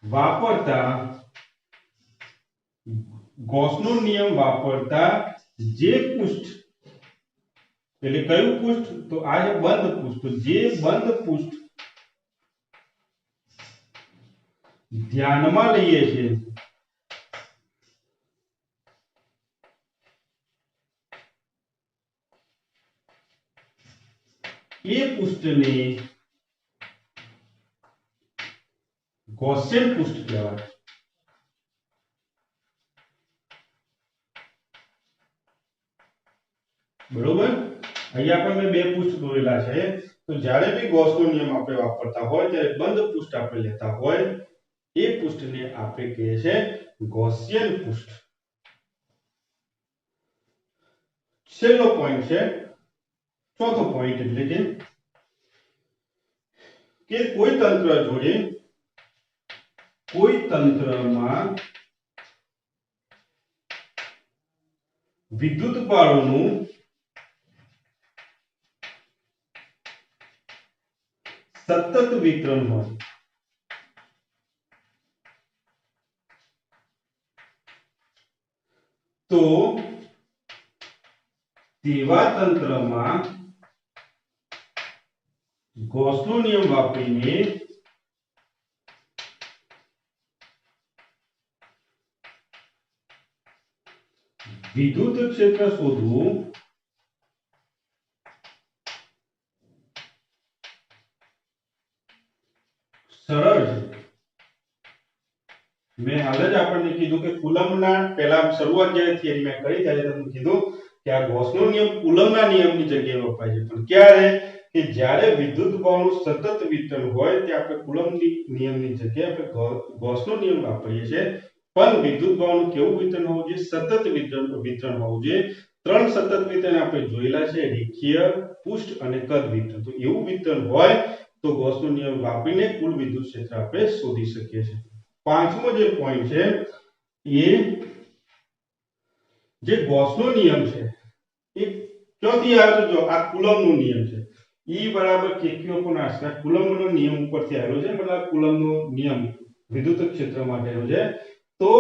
વાપરતા ગૌસનો નિયમ વાપરતા જે પૃષ્ઠ એટલે કયું પૃષ્ઠ તો આ જે બંધ પૃષ્ઠ જે બંધ પૃષ્ઠ ધ્યાનમાં લઈએ છીએ એ પૃષ્ઠને ગૌસિયન પૃષ્ઠ કહેવાય. બરોબર. અહીંયા પણ મેં બે પૃષ્ઠ દોરેલા છે. તો જ્યારે બી ગૌસનો નિયમ આપણે વાપરતા હોય ત્યારે બંધ પૃષ્ઠ આપણે લેતા હોય એ પૃષ્ઠને આપણે કહીએ છીએ ગૌસિયન પૃષ્ઠ. છેલ્લો પોઈન્ટ છે ચોથો પોઈન્ટ એટલે કે કોઈ તંત્ર જોડે કોઈ તંત્રમાં વિદ્યુત બાળોનું સતત વિતરણ હોય તો તેવા તંત્રમાં ગૌસનો નિયમ વાપરીને વિદ્યુત ક્ષેત્ર શોધવું સરળ છે. મેં હાલ જ આપણને કીધું કે કુલમ્બના પહેલા શરૂઆત જ્યારે થિયરી મેં કરી ત્યારે તમને કીધું કે આ ગૌસનો નિયમ કુલમ્બના નિયમની જગ્યાએ વપરાય છે. પણ ક્યારે કે જ્યારે વિદ્યુત બળનું સતત વિતરણ હોય તે આપણે કુલમ્બની નિયમની જગ્યાએ આપણે ગૌસનો નિયમ વાપરીએ છીએ. પણ વિદ્યુત બળનું કેવું વિતરણ હોવું જોઈએ? સતત વિતરણ હોવું જોઈએ. ત્રણ સતત વિતરણ આપણે જોયેલા છે રેખીય, પુષ્ઠ અને કદ વિતરણ. તો એવું વિતરણ હોય તો ગૌસનો નિયમ વાપરીને કુલ વિદ્યુત ક્ષેત્ર આપણે શોધી શકીએ છીએ. પાંચમો જે પોઈન્ટ છે એ જે ગૌસનો નિયમ છે એ ક્યાંથી આવ્યો? જો આ કુલમ્બનો નિયમ છે. E બરાબર kq upon r સ્ક્વેર કુલમ્બનો નિયમ ઉપરથી આવ્યો છે. મતલબ કુલમ્બનો નિયમ વિદ્યુત ક્ષેત્ર માટે આવ્યો છે. તો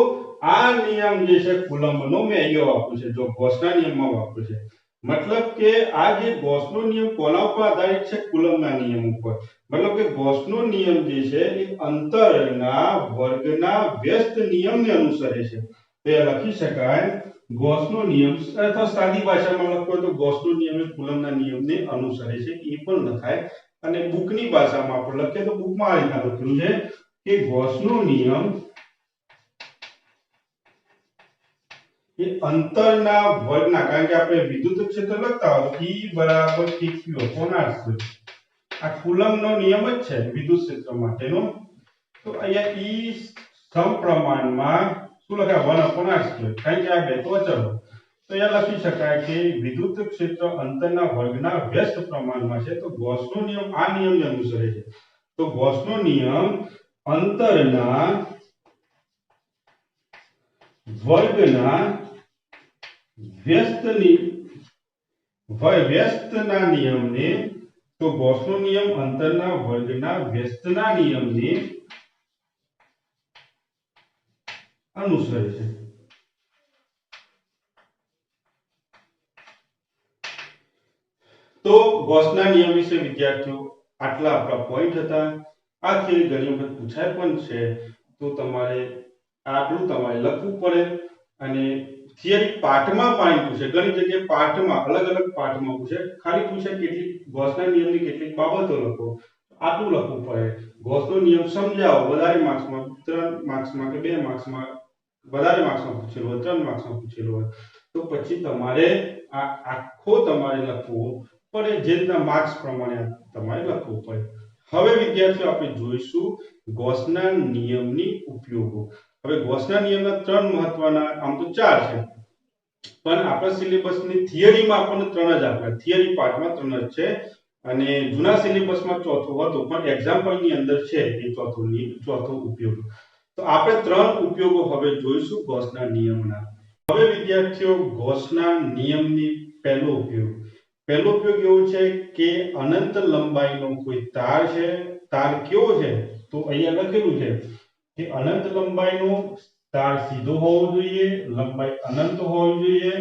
આ નિયમ જે છે કુલમ્બનો મેં અહીંયા વાપર્યો છે. જો ગૌસના નિયમમાં વાપર્યો છે. મતલબ કે આ જે ગૌસનો નિયમ કોના ઉપર આધારિત છે? કુલમ્બના નિયમ ઉપર. મતલબ કે ગૌસનો નિયમ જે છે એ અંતરના વર્ગના વ્યસ્ત નિયમને અનુસરે છે. તો એ લખી શકાય ગૌસનો નિયમ અથવા સાદી ભાષામાં લખો તો ગૌસનો નિયમ એ કુલમ્બના નિયમને અનુસરે છે એ પણ લખાય. અને બુકની ભાષામાં આપણે લખીએ તો બુકમાં આ રીતના લખેલું છે કે ગૌસનો નિયમ એ અંતરના વર્ગના, કારણ કે આપણે વિદ્યુત ક્ષેત્ર લખતા હોય તો E બરાબર kq upon r સ્ક્વેર આ કુલમ્બનો નિયમ જ છે વિદ્યુત ક્ષેત્ર માટેનો. તો અહીંયા E સમપ્રમાણમાં શું લખાય? 1 upon r સ્ક્વેર, કારણ કે આ બે તો અચળ. તો અહીંયા લખી શકાય કે વિદ્યુત ક્ષેત્ર અંતરના વર્ગના વ્યસ્ત પ્રમાણમાં છે. તો ગૌસનો નિયમ આ નિયમને અનુસરે છે. તો ગૌસનો નિયમ અંતરના વર્ગના વ્યસ્તના નિયમને, તો ગૌસનો નિયમ અંતરના વર્ગના વ્યસ્તના નિયમને અનુસરે છે. તો ગૌસના નિયમ વિશે વિદ્યાર્થીઓ આટલા આપણા પોઈન્ટ હતા. આ થિયરી ઘણી વખત પૂછાય પણ છે. તો તમારે આટલું તમારે લખવું પડે. અને થિયરી પાઠમાં પાણી પૂછે, ઘણી જગ્યાએ પાઠમાં અલગ અલગ પાઠમાં પૂછે. ખાલી પૂછે કેટલીક ગૌસના નિયમની કેટલીક બાબતો લખો, આટલું લખવું પડે. ગૌસનો નિયમ સમજાવો, વધારે માર્ક્સમાં 3 માર્ક્સમાં કે 2 માર્ક્સમાં વધારે માર્ક્સમાં પૂછેલું હોય, 3 માર્ક્સમાં પૂછેલું હોય તો પછી તમારે આ આખો તમારે લખવો પડે. જે રીતના માર્ક્સ પ્રમાણે તમારે લખવું પડે. હવે વિદ્યાર્થીઓ આપણે જોઈશું ગૌસના નિયમની ઉપયોગો. હવે ગૌસના નિયમના 3 મહત્વના, આમ તો 4 છે, પણ આપણા સિલેબસની થિયરીમાં આપણને 3 જ આપ્યા. થિયરી પાર્ટમાં 3 જ છે અને જૂના સિલેબસમાં ચોથો હતો, પણ એક્ઝામ્પલની અંદર છે એ ચોથો ઉપયોગ. તો આપણે 3 ઉપયોગો હવે જોઈશું ગૌસના નિયમના. હવે વિદ્યાર્થીઓ ગૌસના નિયમની પહેલો ઉપયોગ એવો છે કે અનંત લંબાઈનો કોઈ તાર છે. તાર કેવો છે? તો અહીંયા લખેલું છે કે અનંત લંબાઈનો તાર સીધો હોવો જોઈએ, લંબાઈ અનંત હોવી જોઈએ,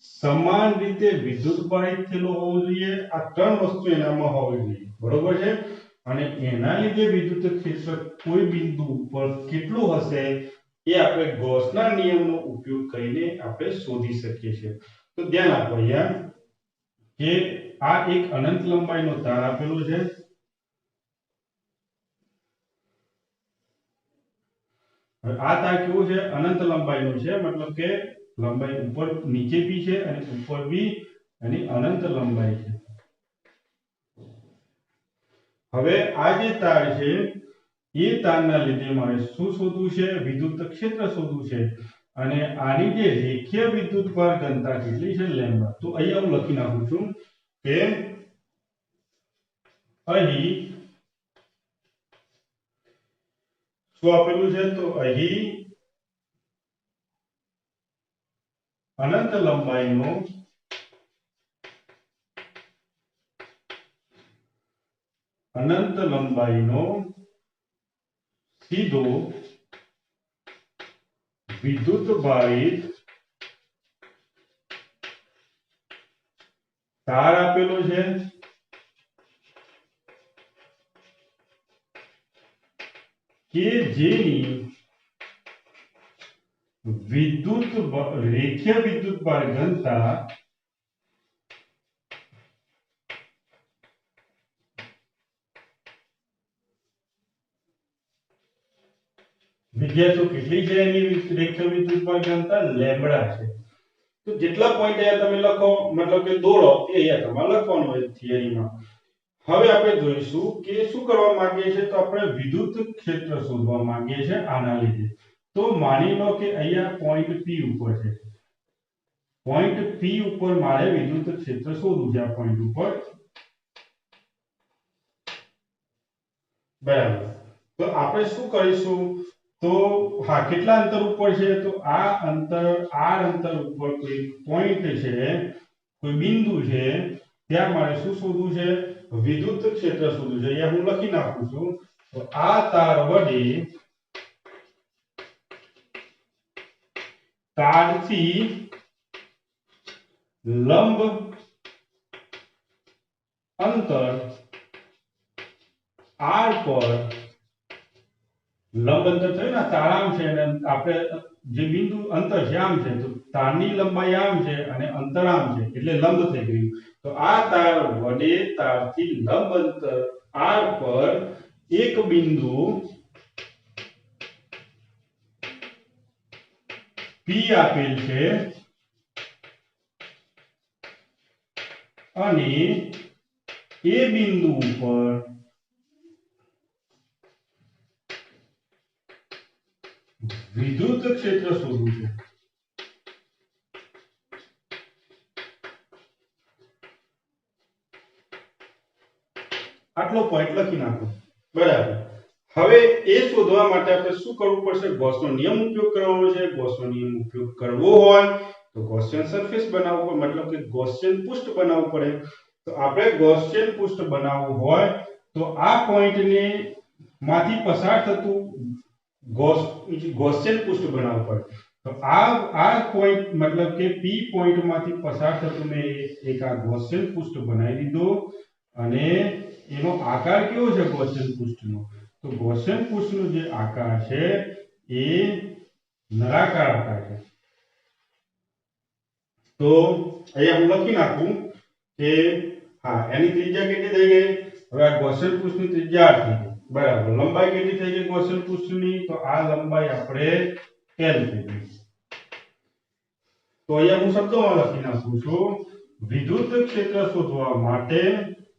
સમાન રીતે વિદ્યુત ભારિત થયેલો હોવો જોઈએ. આ ત્રણ વસ્તુ એનામાં હોવી જોઈએ. બરોબર છે? અને એના લીધે વિદ્યુત ક્ષેત્ર કોઈ બિંદુ ઉપર કેટલું હશે એ આપણે ગૌસના નિયમનો ઉપયોગ કરીને આપણે શોધી શકીએ છીએ. તો ધ્યાન આપો અહીંયા કે આ એક અનંત લંબાઈનો તાર આપેલો છે. આ તાર કેવો છે? અનંત લંબાઈનો છે, મતલબ કે લંબાઈ ઉપર નીચે બી છે અને ઉપર બી એની અનંત લંબાઈ છે. હવે આ જે તાર છે એ તારના લીધે મારે શું શોધવું છે? વિદ્યુત ક્ષેત્ર શોધવું છે. અને આની જે રેખીય વિદ્યુતભાર ઘનતા કેટલી છે? લેમ્બડા. તો અહીંયા હું લખી નાખું છું કે અહીં શું આપેલું છે? તો અહીં અનંત લંબાઈનો સીધો વિદ્યુત ભારિત તાર આપેલો છે. કે જેની રેખીય વિદ્યુતભાર ઘનતા વિદ્યાર્થીઓ કેટલી છે? એની રેખીય વિદ્યુતભાર ઘનતા લેમ્બડા છે. તો જેટલા પોઈન્ટ અહીંયા તમે લખો, મતલબ કે દોરો, એ અહીંયા તમારે લખવાનું હોય થિયરીમાં. હવે આપણે જોઈશું કે શું કરવા માંગીએ છીએ. તો આપણે વિદ્યુત ક્ષેત્ર શોધવા માંગીએ છીએ આના લીધે. તો માની લો કે અહીંયા પોઈન્ટ P ઉપર છે. પોઈન્ટ P ઉપર મારે વિદ્યુત ક્ષેત્ર શોધવું છે. આ પોઈન્ટ ઉપર બરાબર. તો આપણે શું કરીશું? તો હા, કેટલા અંતર ઉપર છે? તો આ અંતર r અંતર ઉપર કોઈ પોઈન્ટ છે, કોઈ બિંદુ છે, ત્યાં મારે શું શોધવું છે? વિદ્યુત ક્ષેત્ર શોધવું છે. અહીંયા હું લખી નાખું છું. તો આ તાર વડે તારથી લંબ અંતર r પર, લંબ અંતર થયું ને, તાર આમ છે અને આપણે જે બિંદુ અંતર છે આમ છે, તો તારની લંબાઈ આમ છે અને અંતર આમ છે, એટલે લંબ થઈ ગયું. તો આ તાર વડે તારથી લંબ અંતર r પર એક બિંદુ P આપેલ છે અને એ બિંદુ ઉપર વિદ્યુત ક્ષેત્ર શોધવું છે. આટલો પોઈન્ટ લખી નાખો. બરાબર. હવે એ શોધવા માટે આપણે શું કરવું પડશે? ગૌસનો નિયમ ઉપયોગ કરવાનો છે. ગૌસનો નિયમ ઉપયોગ કરવો હોય તો ગૌસિયન સરફેસ બનાવવું પડે, મતલબ કે ગૌસિયન પૃષ્ઠ બનાવવું પડે. તો આપણે ગૌસિયન પૃષ્ઠ બનાવવું હોય તો આ પોઈન્ટને માંથી પસાર થતું ગૌસિયન પૃષ્ઠ બનાવવું પડે. તો આ પોઈન્ટ, મતલબ કે P પોઈન્ટ માંથી પસાર થતું મેં એક આ ગૌસિયન પૃષ્ઠ બનાવી દીધો. અને એનો આકાર કેવો છે ગૌસિયન પૃષ્ઠનો? તો ગૌસિયન પૃષ્ઠનો જે આકાર છે એ નળાકાર આકાર છે. તો અહીંયા હું લખી નાખું કે હા, એની ત્રિજ્યા કેટલી થઈ ગઈ? હવે આ ગૌસિયન પૃષ્ઠની ત્રિજ્યા 8 થઈ ગઈ. બરાબર. લંબાઈ કેટલી થઈ ગઈ ગૌસિયન પૃષ્ઠની? તો આ લંબાઈ આપણે L થઈ ગઈ. તો અહીંયા હું શબ્દોમાં લખી નાખું છું. વિદ્યુત ક્ષેત્ર શોધવા માટે,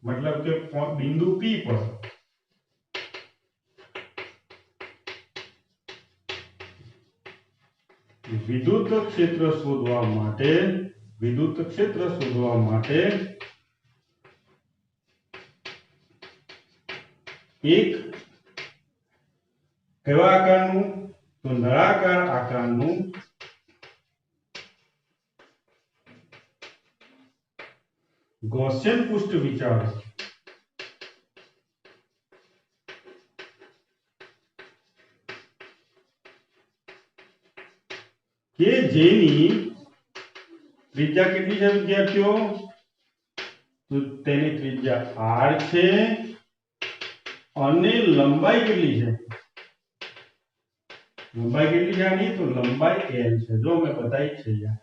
મતલબ કે બિંદુ P પર વિદ્યુત ક્ષેત્ર શોધવા માટે એક કેવા આકારનું? તો નળાકાર આકારનું ગૌસિયન પૃષ્ઠ વિચારો. કે જેની ત્રિજ્યા કેટલી છે વિદ્યાર્થીઓ? તો તેની ત્રિજ્યા r છે અને લંબાઈ કેટલી છે? લંબાઈ કેટલી છે આની? તો લંબાઈ l છે. જો મેં બતાવી છે અહીંયા.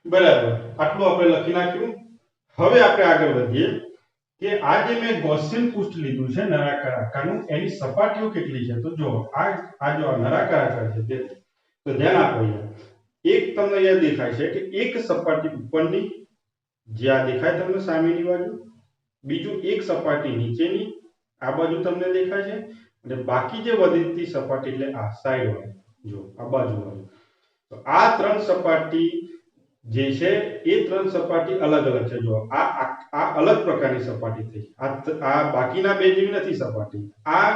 બરાબર, આટલું આપણે લખી નાખ્યું. હવે આપણે આગળ વધીએ કે આ જે મેં ગૌસિયન પૃષ્ઠ લીધું છે નળાકાર આકારનું, એની સપાટીઓ કેટલી છે? તો જો આ જો નળાકાર આકાર છે તે તો ધ્યાન આપો. અહીંયા એક તમને અહીંયા દેખાય છે કે એક સપાટી ઉપરની જે આ દેખાય તમને સામેની બાજુ, બીજું એક સપાટી નીચેની આ બાજુ તમને દેખાય છે, અને બાકી જે વધતી સપાટી એટલે આ સાઈડ વાળી, જો આ બાજુ વાળી. તો આ ત્રણ સપાટી જે છે એ ત્રણ સપાટી અલગ અલગ છે. જો આ અલગ પ્રકારની સપાટી થઈ. આ બાકીના બે જેવી નથી સપાટી. આ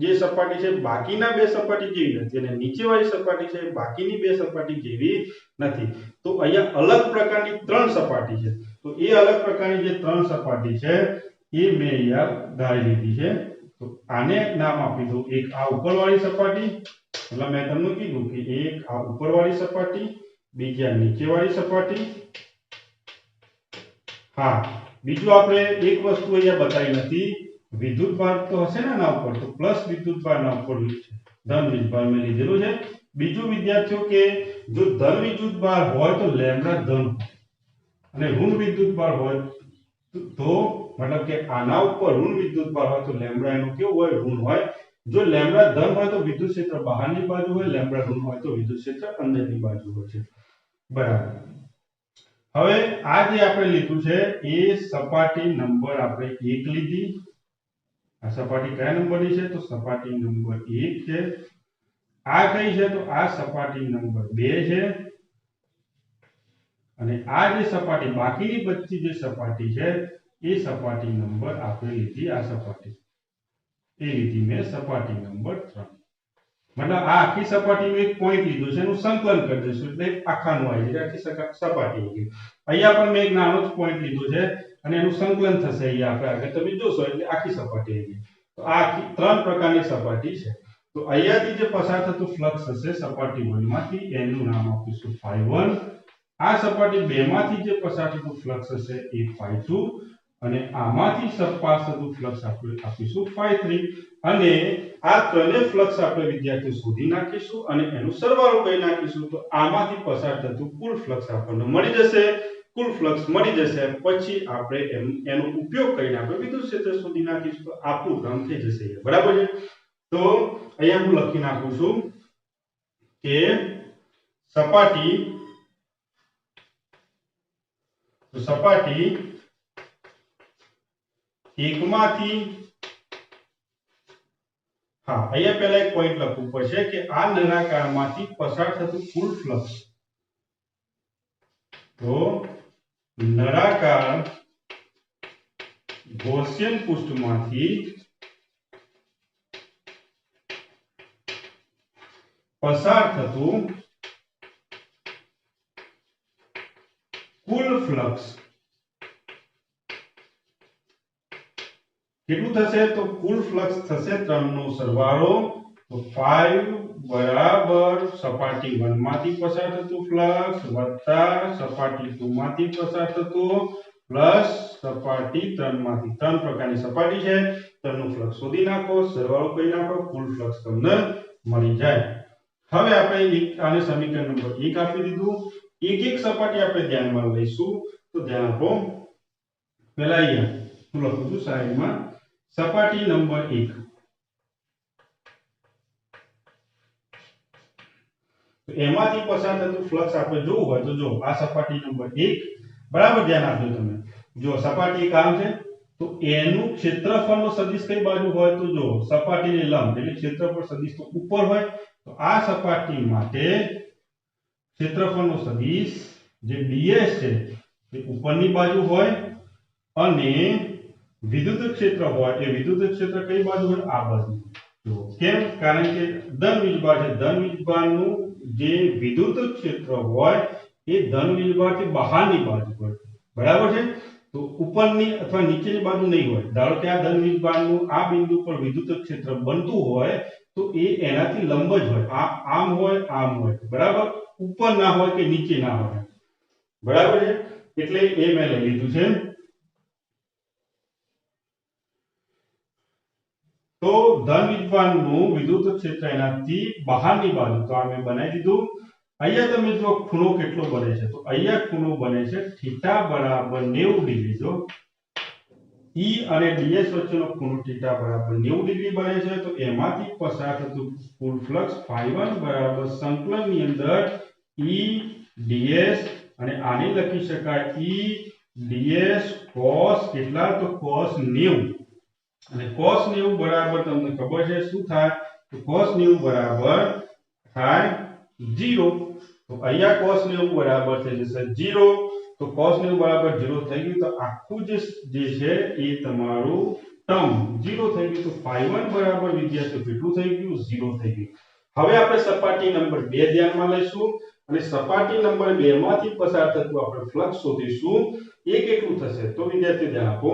જે સપાટી છે બાકીના બે સપાટી જેવી નથી, અને નીચેવાળી સપાટી છે બાકીની બે સપાટી જેવી નથી. તો અહીંયા અલગ પ્રકારની ત્રણ સપાટી છે. તો એ અલગ પ્રકારની જે ત્રણ સપાટી છે એ મેં અહીંયા ધારી લીધી છે. તો આને નામ આપી દઉં. એક આ ઉપરવાળી સપાટી, એટલે મેં તમને કીધું કે એક આ ઉપરવાળી સપાટી, બીજી આ નીચેવાળી સપાટી. હા, બીજું આપણે એક વસ્તુ અહીંયા બતાવી નથી, વિદ્યુત ભાર તો હશે ને આના ઉપર, તો પ્લસ વિદ્યુત ભાર ના ઉપર ધન વિદ્યુત ભાર મેં લીધેલું છે. બીજું વિદ્યાર્થીઓ કે જો ધન વિદ્યુત ભાર હોય તો લેમ્ડા ધન, અને ઋણ વિદ્યુત ભાર હોય તો મતલબ કે આના ઉપર ઋણ વિદ્યુત ભાર હોય તો લેમ્ડા એનું કેવું હોય? ઋણ હોય. જો લેમ્ડા ધન હોય તો વિદ્યુત ક્ષેત્ર બહારની બાજુ હોય, લેમ્ડા ઋણ હોય તો વિદ્યુત ક્ષેત્ર અંદરની બાજુ હોય છે. બરાબર. હવે આ જે આપણે લીધું છે એ સપાટી નંબર આપણે 1 લીધી. આ સપાટી કયા નંબરની છે? તો સપાટી નંબર 1 છે. આ કઈ છે? તો આ સપાટી નંબર 2 છે. અને આ જે સપાટી બાકીની બચતી જે સપાટી છે એ સપાટી નંબર આપણે લીધી. આ સપાટી એ લીધી મેં સપાટી નંબર 3. મતલબ આ આખી સપાટીનું એક પોઈન્ટ લીધું છે, એનું સંકલન કરી દઈશું એટલે આખાનું આવી જાય, આખી સપાટી આવી ગઈ. અહીંયા પણ મેં એક નાનો જ પોઈન્ટ લીધો છે અને એનું સંકલન થશે. અહીંયા આપણે આગળ તમે જોશો એટલે આખી સપાટી આવી ગઈ. તો આ આખી 3 પ્રકારની સપાટી છે. તો અહીંયાથી જે પસાર થતું ફ્લક્સ હશે સપાટી 1 માંથી, એનું નામ આપીશું ϕ1. આ સપાટી 2 માંથી જે પસાર થતું ફ્લક્સ હશે એ ϕ2, અને આમાંથી પસાર થતું ફ્લક્સ આપણે આપીશું ϕ3. અને આ ત્રણેય ફ્લક્સ આપણે વિદ્યાર્થીઓ શોધી નાખીશું અને એનું સરવાળો કરી નાખીશું. તો આમાંથી પસાર થતું કુલ ફ્લક્સ આપણને મળી જશે. કુલ ફ્લક્સ મળી જશે પછી આપણે એનો ઉપયોગ કરીને આપણે વિદ્યુત ક્ષેત્ર શોધી નાખીશું. તો આપણું કામ થઈ જશે. બરાબર છે. તો અહીંયા હું લખી નાખું છું કે સપાટી 1 માંથી, હા અહીંયા પહેલા એક પોઈન્ટ લખવું પડશે કે આ નળાકારમાંથી પસાર થતું કુલ ફ્લક્સ. તો નળાકાર ગૌસિયન પૃષ્ઠમાંથી પસાર થતું કુલ ફ્લક્સ કેટલું થશે? તો કુલ ફ્લક્સ થશે 3 નો સરવાળો. તો 5 બરાબર સપાટી 1 માંથી પસાર થતું ફ્લક્સ વત્તા સપાટી 2 માંથી પસાર થતું પ્લસ સપાટી 3 માંથી. 3 પ્રકારની સપાટી છે, તેનું ફ્લક્સ શોધી નાખો, સરવાળો કરી નાખો, કુલ ફ્લક્સ તમને મળી જાય. હવે આપણે આને સમીકરણ નંબર 1 આપી દીધું. એક એક સપાટી આપણે ધ્યાનમાં લઈશું. તો ધ્યાન આપો. પહેલા અહીંયા હું લખું છું સાઈડમાં સપાટી નંબર 1. તો એમાંથી પસાર થતું ફ્લક્સ આપણે જોવું હોય તો જો આ સપાટી નંબર 1. બરાબર ધ્યાન આપજો તમે. જો સપાટી 1 આમ છે તો એનું ક્ષેત્રફળનો સદિશ કઈ બાજુ હોય? તો જો સપાટીને લંબ એટલે ક્ષેત્રફળ સદિશ તો ઉપર હોય. તો આ સપાટી માટે ક્ષેત્રફળનો સદિશ જે ds છે એ ઉપરની બાજુ હોય, અને વિદ્યુત ક્ષેત્ર હોય એ વિદ્યુત ક્ષેત્ર કઈ બાજુ હોય? આ બાજુ. જો કેમ? કારણ કે ધન વીજભાર છે. ધન વીજભારનું જે વિદ્યુત ક્ષેત્ર હોય એ ધન વીજભારથી બહારની બાજુ હોય. બરાબર છે. તો ઉપરની અથવા નીચેની બાજુ નહીં હોય. ધારો કે આ ધન વીજભારનું આ બિંદુ પર વિદ્યુત ક્ષેત્ર બનતું હોય તો એ એનાથી લંબ જ હોય, આમ હોય, બરાબર, ઉપર ના હોય કે નીચે ના હોય, બરાબર છે, એટલે એ મેં લઈ લીધું છે। તો ધન વિદ્વાનનું વિદ્યુત ક્ષેત્ર એનાથી બહારની બાજુ, તો આ મેં બનાવી દીધું। અહીંયા તમે જો ખૂણો કેટલો બને છે, તો અહીંયા ખૂણો બને છે θ બરાબર 90 ડિગ્રી। જો E અને ds વચ્ચેનો ખૂણો θ બરાબર 90 ડિગ્રી બને છે, તો એમાંથી પસાર થતું કુલ ફ્લક્સ φ1 બરાબર સંકલનની અંદર E ds, અને આને લખી શકાય E ds cos કેટલા, તો cos 90, અને cos 90 બરાબર તમને ખબર છે શું થાય, તો cos 90 બરાબર થાય 0। તો અહીંયા cos 90 બરાબર થઈ જશે 0। તો cos 90 બરાબર 0 થઈ ગયું, તો આખું જે છે એ તમારું ટર્મ 0 થઈ ગયું। તો φ1 બરાબર વિદ્યાર્થીઓ કેટલું થઈ ગયું, 0 થઈ ગયું। હવે આપણે સપાટી નંબર 2 ધ્યાનમાં લઈશું, અને સપાટી નંબર 2 માંથી પસાર થતું આપણે ફ્લક્સ શોધીશું, એ કેટલું થશે। તો વિદ્યાર્થીઓ ધ્યાન આપો,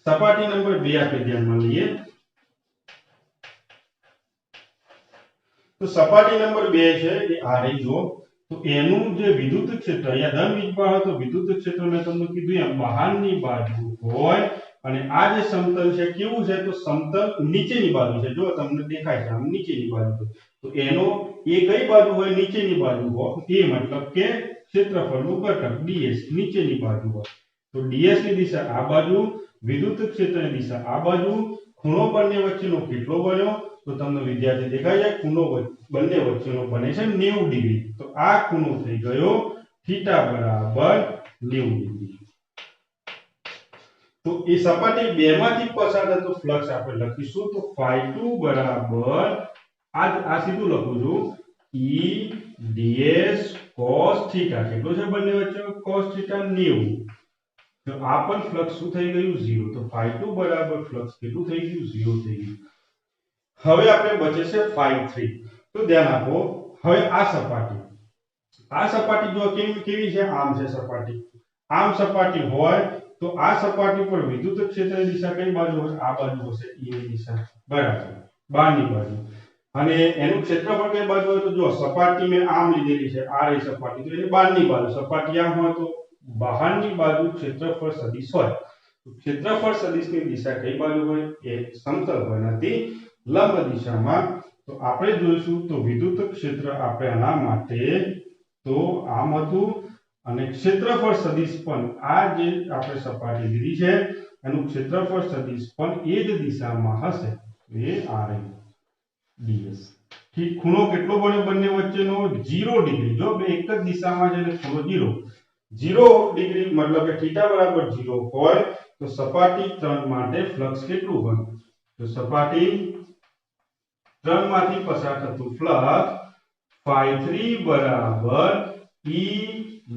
સપાટી નંબર 2 આપણે ધ્યાનમાં લઈએ, તો સપાટી નંબર 2 છે એ આ રહી જો। તો એનું જે વિદ્યુત ક્ષેત્ર, અહીંયા ધન વિદ્યુત તો વિદ્યુત ક્ષેત્ર મેં તમને કીધું એમ બહારની બાજુ હોય, અને આ જે સમતલ છે કેવું છે, તો સમતલ નીચેની બાજુ છે। જો તમને દેખાય છે આમ નીચેની બાજુ, તો એનો એ કઈ બાજુ હોય, નીચેની બાજુ હોય, એ મતલબ કે ક્ષેત્રફળનું ઘટક ds નીચેની બાજુ હોય। તો ds ની દિશા આ બાજુ, વિદ્યુત ક્ષેત્રની દિશા આ બાજુ, ખૂણો બંને વચ્ચેનો કેટલો બન્યો, તો તમને વિદ્યાર્થી દેખાય છે ખૂણો બંને વચ્ચેનો બને છે 90 ડિગ્રી। તો આ ખૂણો થઈ ગયો θ બરાબર 90 ડિગ્રી। તો એ સપાટી 2 માંથી પસાર થતો ફ્લક્સ આપણે લખીશું, તો φ2 બરાબર આ સીધું લખું છું E ds cos θ, કેટલો છે બંને વચ્ચે cos θ 90। તો આ પણ ફ્લક્સ શું થઈ ગયું, 0। તો φ2 બરાબર ફ્લક્સ કેટલું થઈ ગયું, 0 થઈ ગયું। હવે આપણે બચે છે φ3। તો ધ્યાન આપો, હવે આ સપાટી જો કેવી છે, આમ છે સપાટી, આમ સપાટી હોય તો આ સપાટી પર વિદ્યુત ક્ષેત્રની દિશા કઈ બાજુ હશે, આ બાજુ હશે, E ની દિશા, બરાબર, બહારની બાજુ, અને એનું ક્ષેત્રફળ કઈ બાજુ હોય, તો જો સપાટી મેં આમ લીધેલી છે, આ રહી સપાટી, તો એટલે બહારની બાજુ, સપાટી આમ હોય તો બહારની બાજુ ક્ષેત્રફળ સદિશ હોય। તો ક્ષેત્રફળ સદિશની દિશા કઈ બાજુ હોય, એ સમતલ હોય, નથી લંબ દિશામાં। તો આપણે જોઈશું, તો વિદ્યુત ક્ષેત્ર આપણે આના માટે તો આમ હતું, અને ક્ષેત્રફળ સદિશ પણ આ જે આપણે સપાટી લીધી છે એનું ક્ષેત્રફળ સદિશ પણ એ જ દિશામાં હશે, એ આ રહી ds। ઠીક, ખૂણો કેટલો બન્યો બંને વચ્ચેનો, 0 ડિગ્રી। જો બે એક જ દિશામાં છે એટલે ખૂણો 0 ડિગ્રી, મતલબ કે θ બરાબર 0 હોય તો સપાટી 3 માટે ફ્લક્સ કેટલું હોય, તો સપાટી 3 માંથી પસાર થતું ફ્લક્સ φ3 બરાબર E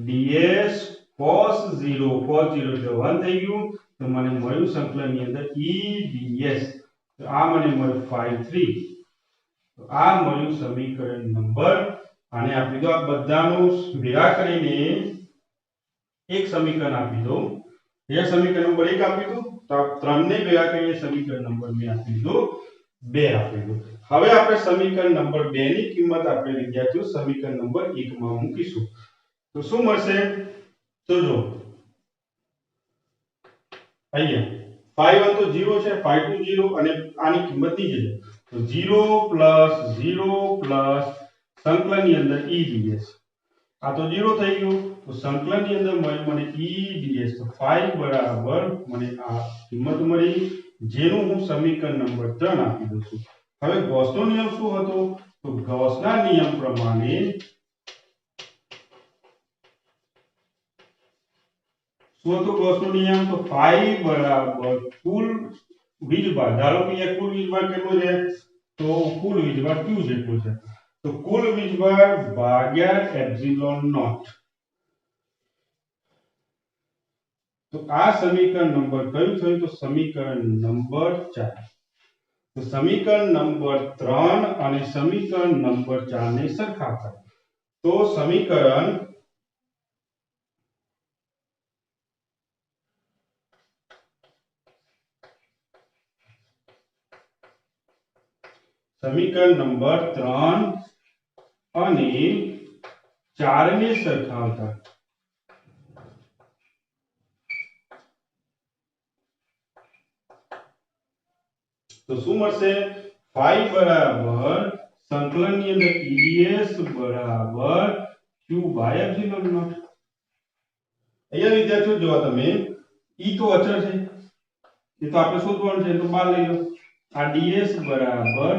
ds cos 0 એટલે 1 થઈ ગયું। તો મને મળ્યું સંકલનની અંદર E ds, તો આ મને મળ્યું φ3। તો આ મળ્યું સમીકરણ નંબર, આને આપી દો, આ બધાનું ભેગા કરીને એક સમીકરણ આપી દો। એ સમીકરણ નંબર 1 આપી દો, તો આ ત્રણને ભેગા કરીને સમીકરણ નંબર મેં આપી દીધો 2 આપી દો। હવે આપણે સમીકરણ નંબર 2 ની કિંમત આપણે વિદ્યાર્થીઓ સમીકરણ નંબર 1 માં મૂકીશું, તો શું મળશે, તો જો અહીંયા φ1 તો 0 છે, φ2 0, અને આની કિંમત નીચે છે, તો 0 સંકલનની અંદર E ds, આ તો 0 થઈ ગયું, તો સંકલનની અંદર મને E ds, તો φ બરાબર મને આ કિંમત મળી, જેનું હું સમીકરણ નંબર 3 આપી દઉં છું। હવે ગૌસનો નિયમ શું હતો, તો ગૌસના નિયમ પ્રમાણે શું હતો ગૌસનો નિયમ, તો φ બરાબર કુલ વીજભાર, ધારો કે અહીંયા કુલ વીજભાર કેટલો છે, તો કુલ વીજભાર Q જેટલો છે, તો કુલ વીજભાર ભાગ્યા એપ્સિલોન નોટ। તો આ સમીકરણ નંબર કયું થયું, તો સમીકરણ નંબર 4। તો સમીકરણ નંબર 3 અને સમીકરણ નંબર 4 ને સરખાવતા, તો સમીકરણ સમીકરણ નંબર 3 અને 4 ને સરખાવતા તો શું મળશે? phi બરાબર સંકલનની અંદર EDS બરાબર q બાય એપ્સિલોન નોટ. અહીંયા વિદ્યાર્થીઓ જો તમે E તો અચળ છે, એ તો આપણે શોધવાનું છે, તો બહાર લઈ લો. આ ds બરાબર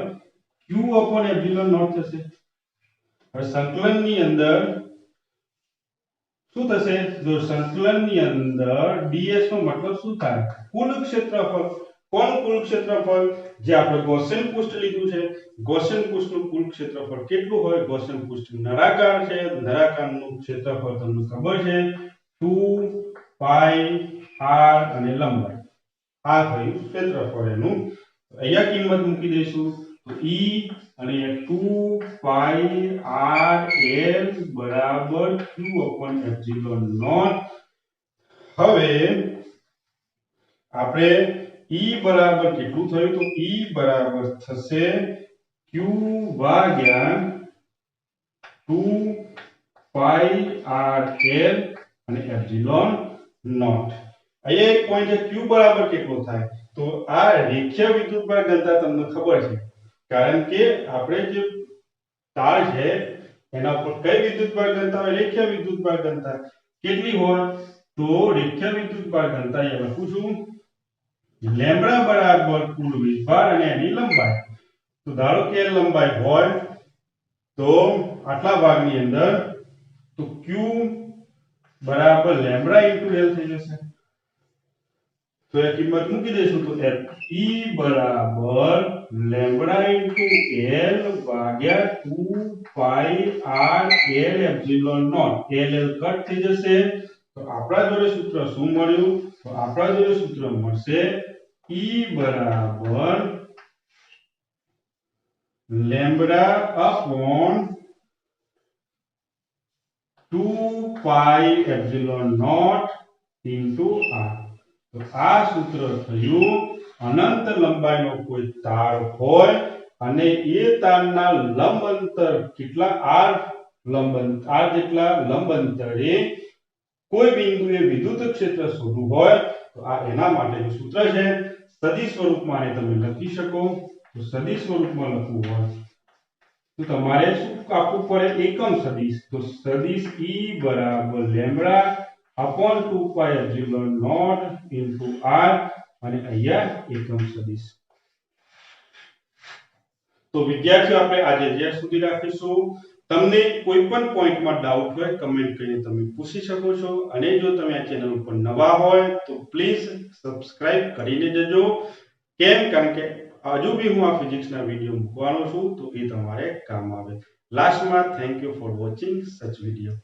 q upon એપ્સિલોન નોટ થશે. હવે સંકલનની અંદર શું થશે? જો સંકલનની અંદર ds નો મતલબ શું થાય? કુલ ક્ષેત્રફળ. કોણ કુલ ક્ષેત્રફળ? જે આપણે ગૌસિયન પૃષ્ઠ લીધું છે, ગૌસિયન પૃષ્ઠનું કુલ ક્ષેત્રફળ કેટલું હોય? ગૌસિયન પૃષ્ઠ નળાકાર છે, નળાકારનું ક્ષેત્રફળ તમને ખબર છે 2 પાઈ r અને લંબાઈ. આ થયું ક્ષેત્રફળ એનું. અહીંયા કિંમત મૂકી દઈશું તો e અને 2 પાઈ r l બરાબર q upon એપ્સિલોન નોટ. હવે આપણે e બરાબર કેટલું થયું? તો e બરાબર થશે q ભાગ્યા 2 પાઈ r l અને એપ્સિલોન નોટ. અહીંયા એક પોઈન્ટ છે, q બરાબર કેટલો થાય? તો આ રેખીય વિદ્યુતભાર ઘનતા તમને ખબર છે, કારણ કે આપણે જે તાર છે એના ઉપર કઈ વિદ્યુતભાર ઘનતા હોય? રેખીય વિદ્યુતભાર ઘનતા. કેટલી હોય? તો રેખીય વિદ્યુતભાર ઘનતા એ લખું છું લેમ્બડા બરાબર કુલ વીજભાર અને એની લંબાઈ. તો ધારો કે લંબાઈ હોય તો આટલા ભાગની અંદર તો q બરાબર લેમ્બડા ઇન્ટુ l થઈ જશે. તો એ કિંમત મૂકી દઈશું તો e બરાબર લેમ્બડા ઇન્ટુ l ભાગ્યા 2 pi r l epsilon not. l cut થઈ જશે. તો આપણા જોડે સૂત્ર શું મળ્યું? તો આપણા જોડે સૂત્ર મળશે e બરાબર lambda upon 2 pi epsilon not into r. તો આ સૂત્ર થયું અનંત લંબાઈનો કોઈ તાર હોય અને એ તારના લંબ અંતર કેટલા r જેટલા લંબ અંતરે કોઈ બિંદુએ વિદ્યુત ક્ષેત્ર શોધવું હોય તો આ એના માટેનું સૂત્ર છે. સદિશ સ્વરૂપમાં આને તમે લખી શકો. તો સદિશ સ્વરૂપમાં લખવું હોય તો તમારે શું આપવું પડે? એકમ સદિશ. તો સદિશ e બરાબર lambda upon 2 pi epsilon not into r અને અહીંયા એકમ સદિશ. તો વિદ્યાર્થીઓ આપણે આજે જ્યાં સુધી રાખીશું. તમને કોઈ પણ પોઈન્ટમાં ડાઉટ હોય કમેન્ટ કરીને તમે પૂછી શકો છો. અને જો તમે આ ચેનલ ઉપર નવા હોય તો પ્લીઝ સબસ્ક્રાઇબ કરીને જજો. કેમ? કારણ કે હજુ બી હું આ ફિઝિક્સના વિડીયો મૂકવાનો છું તો એ તમારે કામ આવે. લાસ્ટમાં thank you for watching such video.